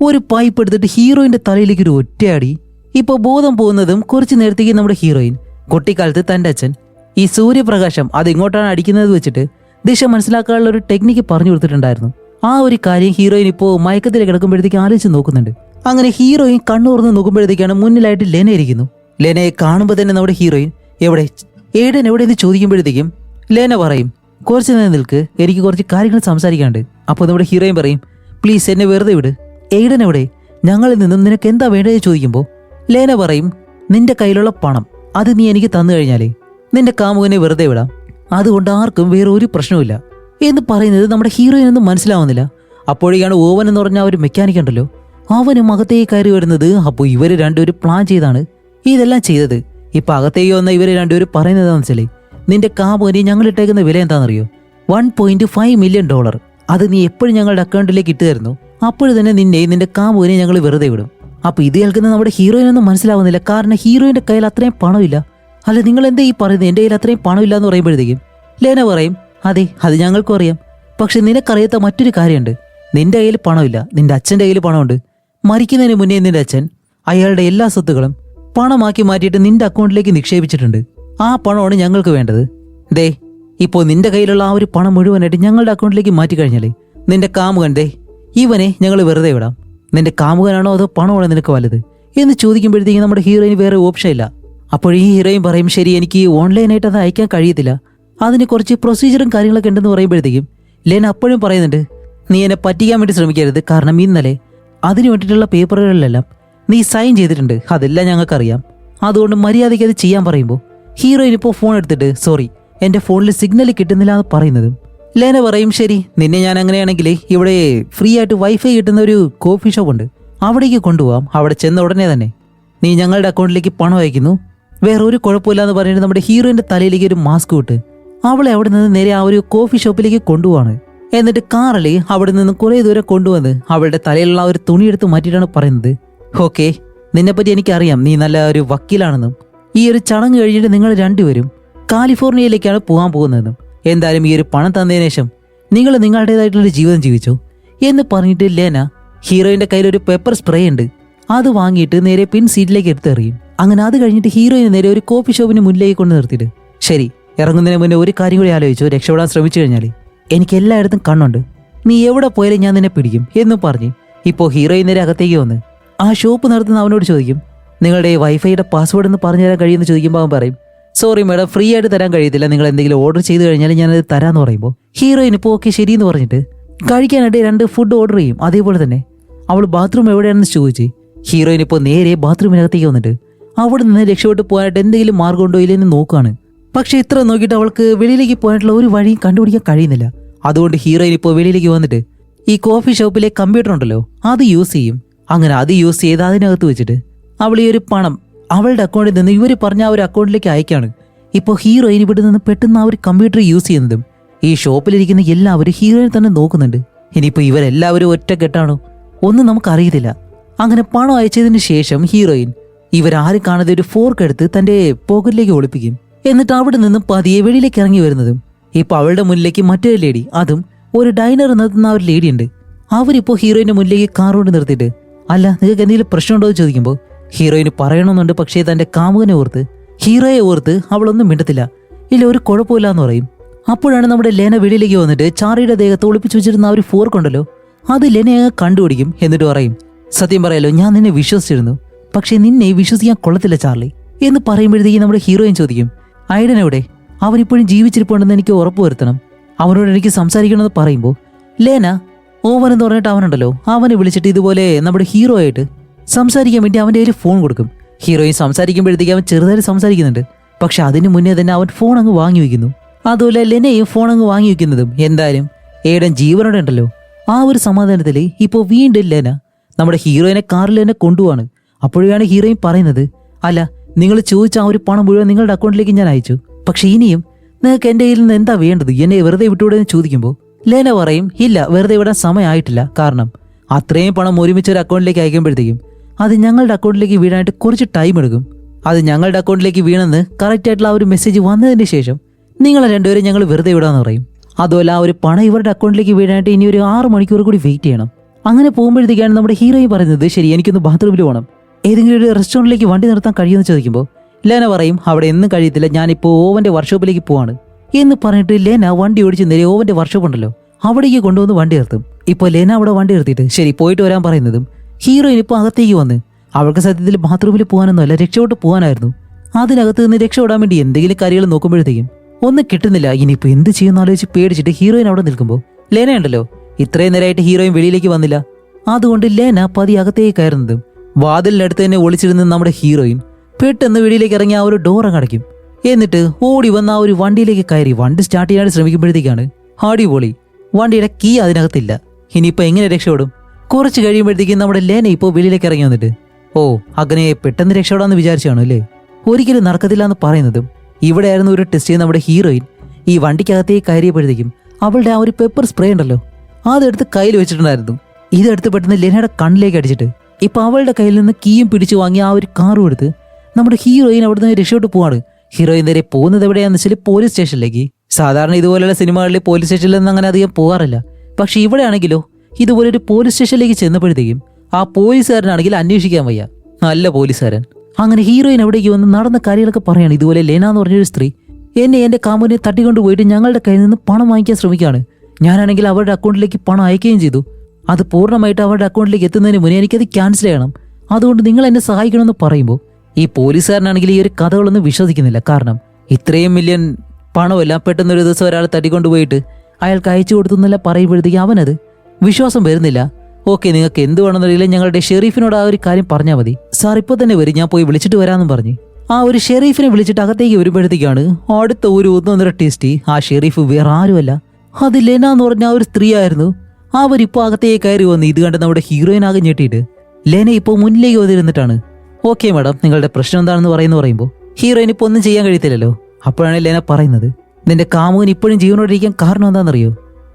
ഒരു പൈപ്പ് എടുത്തിട്ട് ഹീറോയിന്റെ തലയിലേക്ക് ഒരു ഒറ്റയാടി. ഇപ്പൊ ബോധം പോകുന്നതും കുറച്ചു നേരത്തേക്ക് നമ്മുടെ ഹീറോയിൻ കുട്ടിക്കാലത്ത് തന്റെ അച്ഛൻ ഈ സൂര്യപ്രകാശം അത് ഇങ്ങോട്ടാണ് അടിക്കുന്നത് വെച്ചിട്ട് ദിശ മനസ്സിലാക്കാനുള്ള ഒരു ടെക്നിക്ക് പറഞ്ഞു കൊടുത്തിട്ടുണ്ടായിരുന്നു. ആ ഒരു കാര്യം ഹീറോയിൻ ഇപ്പോൾ മയക്കത്തിൽ കിടക്കുമ്പോഴത്തേക്ക് ആലോചിച്ച് നോക്കുന്നുണ്ട്. അങ്ങനെ ഹീറോയിൻ കണ്ണുറന്ന് നോക്കുമ്പോഴത്തേക്കാണ് മുന്നിലായിട്ട് ലെന ഇരിക്കുന്നു. ലെനയെ കാണുമ്പോൾ തന്നെ നമ്മുടെ ഹീറോയിൻ ഏടൻ എവിടെയെന്ന് ചോദിക്കുമ്പോഴത്തേക്കും ലെന പറയും, കുറച്ച് നേരം നിൽക്ക്, എനിക്ക് കുറച്ച് കാര്യങ്ങൾ സംസാരിക്കാനുണ്ട്. അപ്പോൾ നമ്മുടെ ഹീറോയിൻ പറയും, പ്ലീസ് എന്നെ വെറുതെ വിട്, ഏടൻ എവിടെ, ഞങ്ങളിൽ നിന്നും നിനക്ക് എന്താ വേണ്ടതെന്ന് ചോദിക്കുമ്പോൾ ലെന പറയും, നിന്റെ കയ്യിലുള്ള പണം അത് നീ എനിക്ക് തന്നു കഴിഞ്ഞാലേ നിന്റെ കാമുകനെ വെറുതെ വിടാം, അതുകൊണ്ട് ആർക്കും വേറെ ഒരു പ്രശ്നവുമില്ല എന്ന് പറയുന്നത് നമ്മുടെ ഹീറോയിനൊന്നും മനസ്സിലാവുന്നില്ല. അപ്പോഴേക്കാണ് ഓവൻ എന്ന് പറഞ്ഞ ഒരു മെക്കാനിക് ഉണ്ടല്ലോ, അവനും അകത്തേക്ക് കയറി വരുന്നത്. അപ്പോൾ ഇവര് രണ്ടുപേരും പ്ലാൻ ചെയ്താണ് ഇതെല്ലാം ചെയ്തത്. ഇപ്പൊ അകത്തേക്ക് വന്ന ഇവര് രണ്ടുപേരും പറയുന്നത് എന്താണെന്ന് വെച്ചാലേ, നിന്റെ കാമുകനെ ഞങ്ങൾ ഇട്ടേക്കുന്ന വില എന്താണെന്നറിയോ, $1.5 മില്യൺ. അത് നീ എപ്പോഴും ഞങ്ങളുടെ അക്കൗണ്ടിലേക്ക് ഇട്ട് തരുന്നു, അപ്പോഴും തന്നെ നിന്റെ കാമുകനെ ഞങ്ങൾ വെറുതെ വിടും. അപ്പൊ ഇത് കേൾക്കുന്ന നമ്മുടെ ഹീറോയിനൊന്നും മനസ്സിലാവുന്നില്ല. കാരണം ഹീറോയിന്റെ കയ്യിൽ അത്രയും പണമില്ല. അല്ല, നിങ്ങൾ എന്താ ഈ പറയുന്നത്, എന്റെ കയ്യിൽ അത്രയും പണമില്ല എന്ന് പറയുമ്പോഴത്തേക്കും ലെന പറയും, അതെ അത് ഞങ്ങൾക്കും അറിയാം, പക്ഷെ നിനക്കറിയാത്ത മറ്റൊരു കാര്യമുണ്ട്, നിന്റെ കയ്യിൽ പണമില്ല, നിന്റെ അച്ഛൻ്റെ കയ്യിൽ പണമുണ്ട്. മരിക്കുന്നതിന് മുന്നേ നിന്റെ അച്ഛൻ അയാളുടെ എല്ലാ സ്വത്തുക്കളും പണമാക്കി മാറ്റിയിട്ട് നിന്റെ അക്കൗണ്ടിലേക്ക് നിക്ഷേപിച്ചിട്ടുണ്ട്. ആ പണമാണ് ഞങ്ങൾക്ക് വേണ്ടത്. ദേ ഇപ്പോൾ നിന്റെ കയ്യിലുള്ള ആ ഒരു പണം മുഴുവനായിട്ട് ഞങ്ങളുടെ അക്കൗണ്ടിലേക്ക് മാറ്റി കഴിഞ്ഞാലേ നിന്റെ കാമുകൻ ഇവനെ ഞങ്ങൾ വെറുതെ വിടാം. നിന്റെ കാമുകനാണോ അതോ പണമാണോ നിനക്ക് വലുത് എന്ന് ചോദിക്കുമ്പോഴത്തേക്കും നമ്മുടെ ഹീറോയിന് വേറെ ഓപ്ഷൻ ഇല്ല. അപ്പോൾ ഈ ഹീറോയിൻ പറയും, ശരി എനിക്ക് ഓൺലൈനായിട്ട് അത് അയക്കാൻ കഴിയത്തില്ല, അതിന് കുറച്ച് പ്രൊസീജിയറും കാര്യങ്ങളൊക്കെ ഉണ്ടെന്ന് പറയുമ്പോഴത്തേക്കും ലെന അപ്പോഴും പറയുന്നുണ്ട്, നീ എന്നെ പറ്റിക്കാൻ വേണ്ടി ശ്രമിക്കരുത്, കാരണം ഇന്നലെ അതിനു വേണ്ടിയിട്ടുള്ള പേപ്പറുകളിലെല്ലാം നീ സൈൻ ചെയ്തിട്ടുണ്ട്, അതെല്ലാം ഞങ്ങൾക്കറിയാം, അതുകൊണ്ട് മര്യാദയ്ക്ക് അത് ചെയ്യാൻ പറയുമ്പോൾ ഹീറോയിൻ ഇപ്പോൾ ഫോൺ എടുത്തിട്ട്, സോറി എൻ്റെ ഫോണിൽ സിഗ്നൽ കിട്ടുന്നില്ല എന്ന് പറയുന്നതും ലെന പറയും, ശരി നിന്നെ ഞാൻ അങ്ങനെയാണെങ്കിൽ ഇവിടെ ഫ്രീ ആയിട്ട് വൈഫൈ കിട്ടുന്ന ഒരു കോഫി ഷോപ്പ് ഉണ്ട്, അവിടേക്ക് കൊണ്ടുപോകാം, അവിടെ ചെന്ന ഉടനെ തന്നെ നീ ഞങ്ങളുടെ അക്കൗണ്ടിലേക്ക് പണം അയക്കുന്നു, വേറെ ഒരു കുഴപ്പമില്ല എന്ന് പറഞ്ഞിട്ട് നമ്മുടെ ഹീറോയിന്റെ തലയിലേക്ക് ഒരു മാസ്ക് വിട്ട് അവളെ അവിടെ നിന്ന് നേരെ ആ ഒരു കോഫി ഷോപ്പിലേക്ക് കൊണ്ടുപോവാണ്. എന്നിട്ട് കാറിൽ അവിടെ നിന്ന് കുറേ ദൂരം കൊണ്ടുവന്ന് അവളുടെ തലയിലുള്ള ഒരു തുണി എടുത്ത് മാറ്റിയിട്ടാണ് പറയുന്നത്, ഓക്കെ നിന്നെപ്പറ്റി എനിക്കറിയാം, നീ നല്ല ഒരു വക്കീലാണെന്നും ഈ ഒരു ചടങ്ങ് കഴിഞ്ഞിട്ട് നിങ്ങൾ രണ്ടുപേരും കാലിഫോർണിയയിലേക്കാണ് പോകാൻ പോകുന്നതെന്നും എന്തായാലും ഈ ഒരു പണം തന്നതിന് ശേഷം നിങ്ങൾ നിങ്ങളുടേതായിട്ടുള്ളൊരു ജീവിതം ജീവിച്ചോ എന്ന് പറഞ്ഞിട്ട് ലെന ഹീറോയിന്റെ കയ്യിൽ ഒരു പെപ്പർ സ്പ്രേ ഉണ്ട്, അത് വാങ്ങിയിട്ട് നേരെ പിൻ സീറ്റിലേക്ക് എടുത്തെറിയും. അങ്ങനെ അത് കഴിഞ്ഞിട്ട് ഹീറോയിന് നേരെ ഒരു കോഫി ഷോപ്പിന് മുന്നിലേക്ക് കൊണ്ട് നിർത്തിയിട്ട്, ശരി ഇറങ്ങുന്നതിന് മുന്നേ ഒരു കാര്യം കൂടി ആലോചിച്ചു, രക്ഷപ്പെടാൻ ശ്രമിച്ചു കഴിഞ്ഞാൽ എനിക്ക് എല്ലായിടത്തും കണ്ണുണ്ട്, നീ എവിടെ പോയാലും ഞാൻ നിന്നെ പിടിക്കും എന്നും പറഞ്ഞ് ഇപ്പോൾ ഹീറോയിൻ നേരെ അകത്തേക്ക് വന്ന് ആ ഷോപ്പ് നടത്തുന്ന അവനോട് ചോദിക്കും, നിങ്ങളുടെ വൈഫൈയുടെ പാസ്വേഡ് എന്ന് പറഞ്ഞു തരാൻ കഴിയുമെന്ന് ചോദിക്കുമ്പോൾ അവൻ പറയും, സോറി മാഡം ഫ്രീ ആയിട്ട് തരാൻ കഴിയത്തില്ല, നിങ്ങൾ എന്തെങ്കിലും ഓർഡർ ചെയ്ത് കഴിഞ്ഞാൽ ഞാനത് തരാമെന്ന് പറയുമ്പോൾ ഹീറോയിൻ ഇപ്പോൾ ഓക്കെ ശരിയെന്ന് പറഞ്ഞിട്ട് കഴിക്കാനായിട്ട് 2 ഫുഡ് ഓർഡർ ചെയ്യും. അതേപോലെ തന്നെ അവൾ ബാത്റൂം എവിടെയാണെന്ന് ചോദിച്ച് ഹീറോയിൻ ഇപ്പോൾ നേരെ ബാത്റൂമിനകത്തേക്ക് വന്നിട്ട് അവിടെ നിന്ന് രക്ഷപ്പെട്ട് പോകാനായിട്ട് എന്തെങ്കിലും മാർഗം ഉണ്ടോ ഇല്ലെന്ന് നോക്കുകയാണ്. പക്ഷെ ഇത്ര നോക്കിയിട്ട് അവൾക്ക് വെളിയിലേക്ക് പോകാനായിട്ടുള്ള ഒരു വഴിയും കണ്ടുപിടിക്കാൻ കഴിയുന്നില്ല. അതുകൊണ്ട് ഹീറോയിൻ ഇപ്പോൾ വെളിയിലേക്ക് വന്നിട്ട് ഈ കോഫി ഷോപ്പിലെ കമ്പ്യൂട്ടർ ഉണ്ടല്ലോ അത് യൂസ് ചെയ്യും. അങ്ങനെ അത് യൂസ് ചെയ്ത് അതിനകത്ത് വെച്ചിട്ട് അവൾ ഈ ഒരു പണം അവളുടെ അക്കൗണ്ടിൽ നിന്ന് ഇവർ പറഞ്ഞ ആ ഒരു അക്കൗണ്ടിലേക്ക് അയക്കാണ്. ഇപ്പോൾ ഹീറോയിൻ ഇവിടെ നിന്ന് പെട്ടെന്ന് ആ ഒരു കമ്പ്യൂട്ടർ യൂസ് ചെയ്യുന്നതും ഈ ഷോപ്പിലിരിക്കുന്ന എല്ലാവരും ഹീറോയിനെ തന്നെ നോക്കുന്നുണ്ട്. ഇനിയിപ്പോൾ ഇവരെല്ലാവരും ഒറ്റക്കെട്ടാണോ ഒന്നും നമുക്കറിയത്തില്ല. അങ്ങനെ പണം അയച്ചതിന് ശേഷം ഹീറോയിൻ ഇവരാരും കാണാതെ ഒരു ഫോർക്ക് എടുത്ത് തന്റെ പോക്കറ്റിലേക്ക് ഒളിപ്പിക്കും. എന്നിട്ട് അവിടെ നിന്നും പതിയെ വെളിയിലേക്ക് ഇറങ്ങി വരുന്നതും ഇപ്പൊ അവളുടെ മുന്നിലേക്ക് മറ്റൊരു ലേഡി, അതും ഒരു ഡൈനർ നിർത്തുന്ന ഒരു ലേഡി ഉണ്ട്. അവരിപ്പോ ഹീറോയിന്റെ മുന്നിലേക്ക് കാർ കൊണ്ട് നിർത്തിയിട്ട് അല്ല നിങ്ങൾക്ക് എന്തെങ്കിലും പ്രശ്നമുണ്ടോ എന്ന് ചോദിക്കുമ്പോൾ ഹീറോയിന് പറയണമെന്നുണ്ട്. പക്ഷേ തന്റെ കാമുകനെ ഓർത്ത് ഹീറോയെ ഓർത്ത് അവളൊന്നും മിണ്ടത്തില്ല. ഇല്ല ഒരു കുഴപ്പമില്ല എന്ന് പറയും. അപ്പോഴാണ് നമ്മുടെ ലെന വെളിയിലേക്ക് വന്നിട്ട് ചാറിയുടെ ദേഹത്ത് ഒളിപ്പിച്ചു വെച്ചിരുന്ന ആ ഒരു ഫോർക്ക് ഉണ്ടല്ലോ അത് ലെനയെ കണ്ടുപിടിക്കും. എന്നിട്ട് പറയും സത്യം പറയാലോ ഞാൻ നിന്നെ വിശ്വസിച്ചിരുന്നു, പക്ഷെ നിന്നെ വിശ്വസിക്കാൻ കൊള്ളത്തില്ല ചാർലി എന്ന് പറയുമ്പോഴത്തേക്ക് നമ്മുടെ ഹീറോയിൻ ചോദിക്കും ഐഡൻ എവിടെ, അവനിപ്പോഴും ജീവിച്ചിരിപ്പുണ്ടെന്ന് എനിക്ക് ഉറപ്പുവരുത്തണം, അവനോട് എനിക്ക് സംസാരിക്കണമെന്ന് പറയുമ്പോൾ ലേന ഓവൻ എന്ന് പറഞ്ഞിട്ട് അവനുണ്ടല്ലോ അവനെ വിളിച്ചിട്ട് ഇതുപോലെ നമ്മുടെ ഹീറോ ആയിട്ട് സംസാരിക്കാൻ വേണ്ടി അവൻ്റെ കയ്യിൽ ഫോൺ കൊടുക്കും. ഹീറോയിൻ സംസാരിക്കുമ്പോഴത്തേക്ക് അവൻ ചെറുതായിട്ട് സംസാരിക്കുന്നുണ്ട്. പക്ഷെ അതിന് മുന്നേ തന്നെ അവൻ ഫോൺ അങ്ങ് വാങ്ങി വയ്ക്കുന്നു. അതുപോലെ ലെനയും ഫോൺ അങ്ങ് വാങ്ങി വയ്ക്കുന്നതും എന്തായാലും ഏടൻ ജീവനോടെ ഉണ്ടല്ലോ ആ ഒരു സമാധാനത്തിൽ ഇപ്പോൾ വീണ്ടും ലെന നമ്മുടെ ഹീറോയിനെ കാറിൽ തന്നെ കൊണ്ടുപോവാണ്. അപ്പോഴാണ് ഹീറോയിൻ പറയുന്നത് അല്ല നിങ്ങൾ ചോദിച്ച ആ ഒരു പണം മുഴുവൻ നിങ്ങളുടെ അക്കൗണ്ടിലേക്ക് ഞാൻ അയച്ചു, പക്ഷെ ഇനിയും നിങ്ങൾക്ക് എൻ്റെ കയ്യിൽ നിന്ന് എന്താ വേണ്ടത്, എന്നെ വെറുതെ വിട്ടുകൂടെ എന്ന് ചോദിക്കുമ്പോൾ ലേന പറയും ഇല്ല വെറുതെ വിടാൻ സമയമായിട്ടില്ല, കാരണം അത്രയും പണം ഒരുമിച്ച് ഒരു അക്കൗണ്ടിലേക്ക് അയക്കുമ്പോഴത്തേക്കും അത് ഞങ്ങളുടെ അക്കൗണ്ടിലേക്ക് വീഴാനായിട്ട് കുറച്ച് ടൈം എടുക്കും. അത് ഞങ്ങളുടെ അക്കൗണ്ടിലേക്ക് വീണെന്ന് കറക്റ്റ് ആയിട്ടുള്ള ആ ഒരു മെസ്സേജ് വന്നതിന് ശേഷം നിങ്ങളെ രണ്ടുപേരും ഞങ്ങൾ വെറുതെ വിടാന്ന് പറയും. അതുപോലെ ആ ഒരു പണം ഇവരുടെ അക്കൗണ്ടിലേക്ക് വീഴാനായിട്ട് ഇനി ഒരു 6 മണിക്കൂർ കൂടി വെയിറ്റ് ചെയ്യണം. അങ്ങനെ പോകുമ്പോഴത്തേക്കാണ് നമ്മുടെ ഹീറോയിൻ പറയുന്നത് ശരി എനിക്കൊന്ന് ബാത്റൂമിൽ പോകണം, ഏതെങ്കിലും ഒരു റെസ്റ്റോറൻറ്റിലേക്ക് വണ്ടി നിർത്താൻ കഴിയുമെന്ന് ചോദിക്കുമ്പോൾ ലേന പറയും അവിടെ എന്നും കഴിയത്തില്ല, ഞാനിപ്പോൾ ഓവൻ്റെ വർക്ക്ഷോപ്പിലേക്ക് പോവാണ് എന്ന് പറഞ്ഞിട്ട് ലേന വണ്ടി ഓടിച്ച് നേരെ ഓവൻ്റെ വർക്ക്ഷോപ്പ് ഉണ്ടല്ലോ അവിടേക്ക് കൊണ്ടുവന്ന് വണ്ടി നിർത്തും. ഇപ്പോൾ ലേന അവിടെ വണ്ടി നിർത്തിയിട്ട് ശരി പോയിട്ട് വരാൻ പറയുന്നതും ഹീറോയിൻ ഇപ്പോൾ അകത്തേക്ക് വന്ന് അവൾക്ക് സത്യത്തിൽ ബാത്റൂമിൽ പോകാനൊന്നുമല്ല രക്ഷപ്പെട്ട് പോകാനായിരുന്നു. അതിനകത്ത് നിന്ന് രക്ഷപ്പെടാൻ വേണ്ടി എന്തെങ്കിലും കാര്യങ്ങൾ നോക്കുമ്പോഴത്തേക്കും ഒന്നും കിട്ടുന്നില്ല. ഇനിയിപ്പോൾ എന്ത് ചെയ്യുന്ന ആലോചിച്ച് പേടിച്ചിട്ട് ഹീറോയിൻ അവിടെ നിൽക്കുമ്പോൾ ലേന ഉണ്ടല്ലോ ഇത്രയും നേരമായിട്ട് ഹീറോയിൻ വെളിയിലേക്ക് വന്നില്ല. അതുകൊണ്ട് ലേന പതി അകത്തേക്ക് കയറുന്നതും വാതിലിനടുത്ത് തന്നെ ഒളിച്ചിരുന്ന നമ്മുടെ ഹീറോയിൻ പെട്ടെന്ന് വെളിയിലേക്ക് ഇറങ്ങി ആ ഒരു ഡോർ അടയ്ക്കും. എന്നിട്ട് ഓടി വന്ന ആ ഒരു വണ്ടിയിലേക്ക് കയറി വണ്ടി സ്റ്റാർട്ട് ചെയ്യാനായിട്ട് ശ്രമിക്കുമ്പോഴത്തേക്കാണ് അടിപൊളി വണ്ടിയുടെ കീ അതിനകത്തില്ല. ഇനിയിപ്പോൾ എങ്ങനെ രക്ഷപ്പെടും? കുറച്ച് കഴിയുമ്പോഴത്തേക്കും നമ്മുടെ ലേന ഇപ്പോൾ വെളിയിലേക്ക് ഇറങ്ങി വന്നിട്ട് ഓ അങ്ങനെ പെട്ടെന്ന് രക്ഷപ്പെടാമെന്ന് വിചാരിച്ചാണോ അല്ലേ, ഒരിക്കലും നടക്കത്തില്ല എന്ന് പറയുന്നതും ഇവിടെയായിരുന്നു ഒരു ടെസ്റ്റ് ചെയ്ത് നമ്മുടെ ഹീറോയിൻ ഈ വണ്ടിക്കകത്തേക്ക് കയറിയപ്പോഴത്തേക്കും അവളുടെ ആ ഒരു പെപ്പർ സ്പ്രേ ഉണ്ടല്ലോ അതെടുത്ത് കയ്യിൽ വെച്ചിട്ടുണ്ടായിരുന്നു. ഇതെടുത്ത് പെട്ടെന്ന് ലെനയുടെ കണ്ണിലേക്ക് അടിച്ചിട്ട് ഇപ്പൊ അവളുടെ കയ്യിൽ നിന്ന് കീയും പിടിച്ചു വാങ്ങി ആ ഒരു കാറും എടുത്ത് നമ്മുടെ ഹീറോയിൻ അവിടെ നിന്ന് രക്ഷപ്പെട്ട് പോവാണ്. ഹീറോയിൻ നേരെ പോകുന്നത് എവിടെയാണെന്ന് വെച്ചാൽ പോലീസ് സ്റ്റേഷനിലേക്ക്. സാധാരണ ഇതുപോലെയുള്ള സിനിമകളിൽ പോലീസ് സ്റ്റേഷനിലൊന്നും അങ്ങനെ അധികം പോകാറില്ല. പക്ഷെ ഇവിടെ ആണെങ്കിലോ ഇതുപോലെ ഒരു പോലീസ് സ്റ്റേഷനിലേക്ക് ചെന്നപ്പോഴത്തേക്കും ആ പോലീസുകാരനാണെങ്കിൽ അന്വേഷിക്കാൻ വയ്യ, നല്ല പോലീസുകാരൻ. അങ്ങനെ ഹീറോയിൻ അവിടേക്ക് വന്ന് നടന്ന കാര്യങ്ങളൊക്കെ പറയാണ്. ഇതുപോലെ ലേന എന്ന് പറഞ്ഞൊരു സ്ത്രീ എന്നെ എൻ്റെ കാമുവിനെ തട്ടിക്കൊണ്ട് പോയിട്ട് ഞങ്ങളുടെ കയ്യിൽ നിന്ന് പണം വാങ്ങിക്കാൻ ശ്രമിക്കുകയാണ്. ഞാനാണെങ്കിൽ അവരുടെ അക്കൗണ്ടിലേക്ക് പണം അയക്കുകയും ചെയ്തു. അത് പൂർണ്ണമായിട്ട് അവരുടെ അക്കൗണ്ടിലേക്ക് എത്തുന്നതിന് മുന്നേ എനിക്കത് ക്യാൻസൽ ചെയ്യണം, അതുകൊണ്ട് നിങ്ങൾ എന്നെ സഹായിക്കണമെന്ന് പറയുമ്പോൾ ഈ പോലീസുകാരനാണെങ്കിൽ ഈ ഒരു കഥകളൊന്നും വിശ്വസിക്കുന്നില്ല. കാരണം ഇത്രയും മില്യൺ പണമെല്ലാം പെട്ടെന്നൊരു ദിവസം ഒരാൾ തട്ടിക്കൊണ്ടുപോയിട്ട് അയാൾക്ക് അയച്ചു കൊടുത്തു എന്നല്ല പറയുമ്പോഴത്തേക്ക് അവനത് വിശ്വാസം വരുന്നില്ല. ഓക്കെ നിങ്ങൾക്ക് എന്ത് വേണമെന്നറിയില്ല, ഞങ്ങളുടെ ഷെരീഫിനോട് ആ ഒരു കാര്യം പറഞ്ഞാൽ മതി, സാർ ഇപ്പോൾ തന്നെ വരും, ഞാൻ പോയി വിളിച്ചിട്ട് വരാമെന്നും പറഞ്ഞ് ആ ഒരു ഷെരീഫിനെ വിളിച്ചിട്ട് അകത്തേക്ക് വരുമ്പോഴത്തേക്കാണ് അടുത്ത ഒരു 1-1.5 ടേസ്റ്റ് ആ ഷെരീഫ് വേറെ ആരുമല്ല അത് ലെന എന്ന് പറഞ്ഞ ആ ഒരു സ്ത്രീ ആയിരുന്നു. അവരിപ്പോൾ അകത്തേക്ക് കയറി വന്ന് ഇത് കണ്ട് നമ്മുടെ ഹീറോയിൻ ആകെ ഞെട്ടിയിട്ട് ലെന ഇപ്പോൾ മുന്നിലേക്ക് വന്നിരുന്നിട്ടാണ് ഓക്കെ മാഡം നിങ്ങളുടെ പ്രശ്നം എന്താണെന്ന് പറയുമ്പോൾ ഹീറോയിൻ ഇപ്പോൾ ഒന്നും ചെയ്യാൻ കഴിയത്തില്ലല്ലോ. അപ്പോഴാണ് ലെന പറയുന്നത് നിന്റെ കാമുകൻ ഇപ്പോഴും ജീവനോടിരിക്കാൻ കാരണം എന്താണെന്നറിയോ,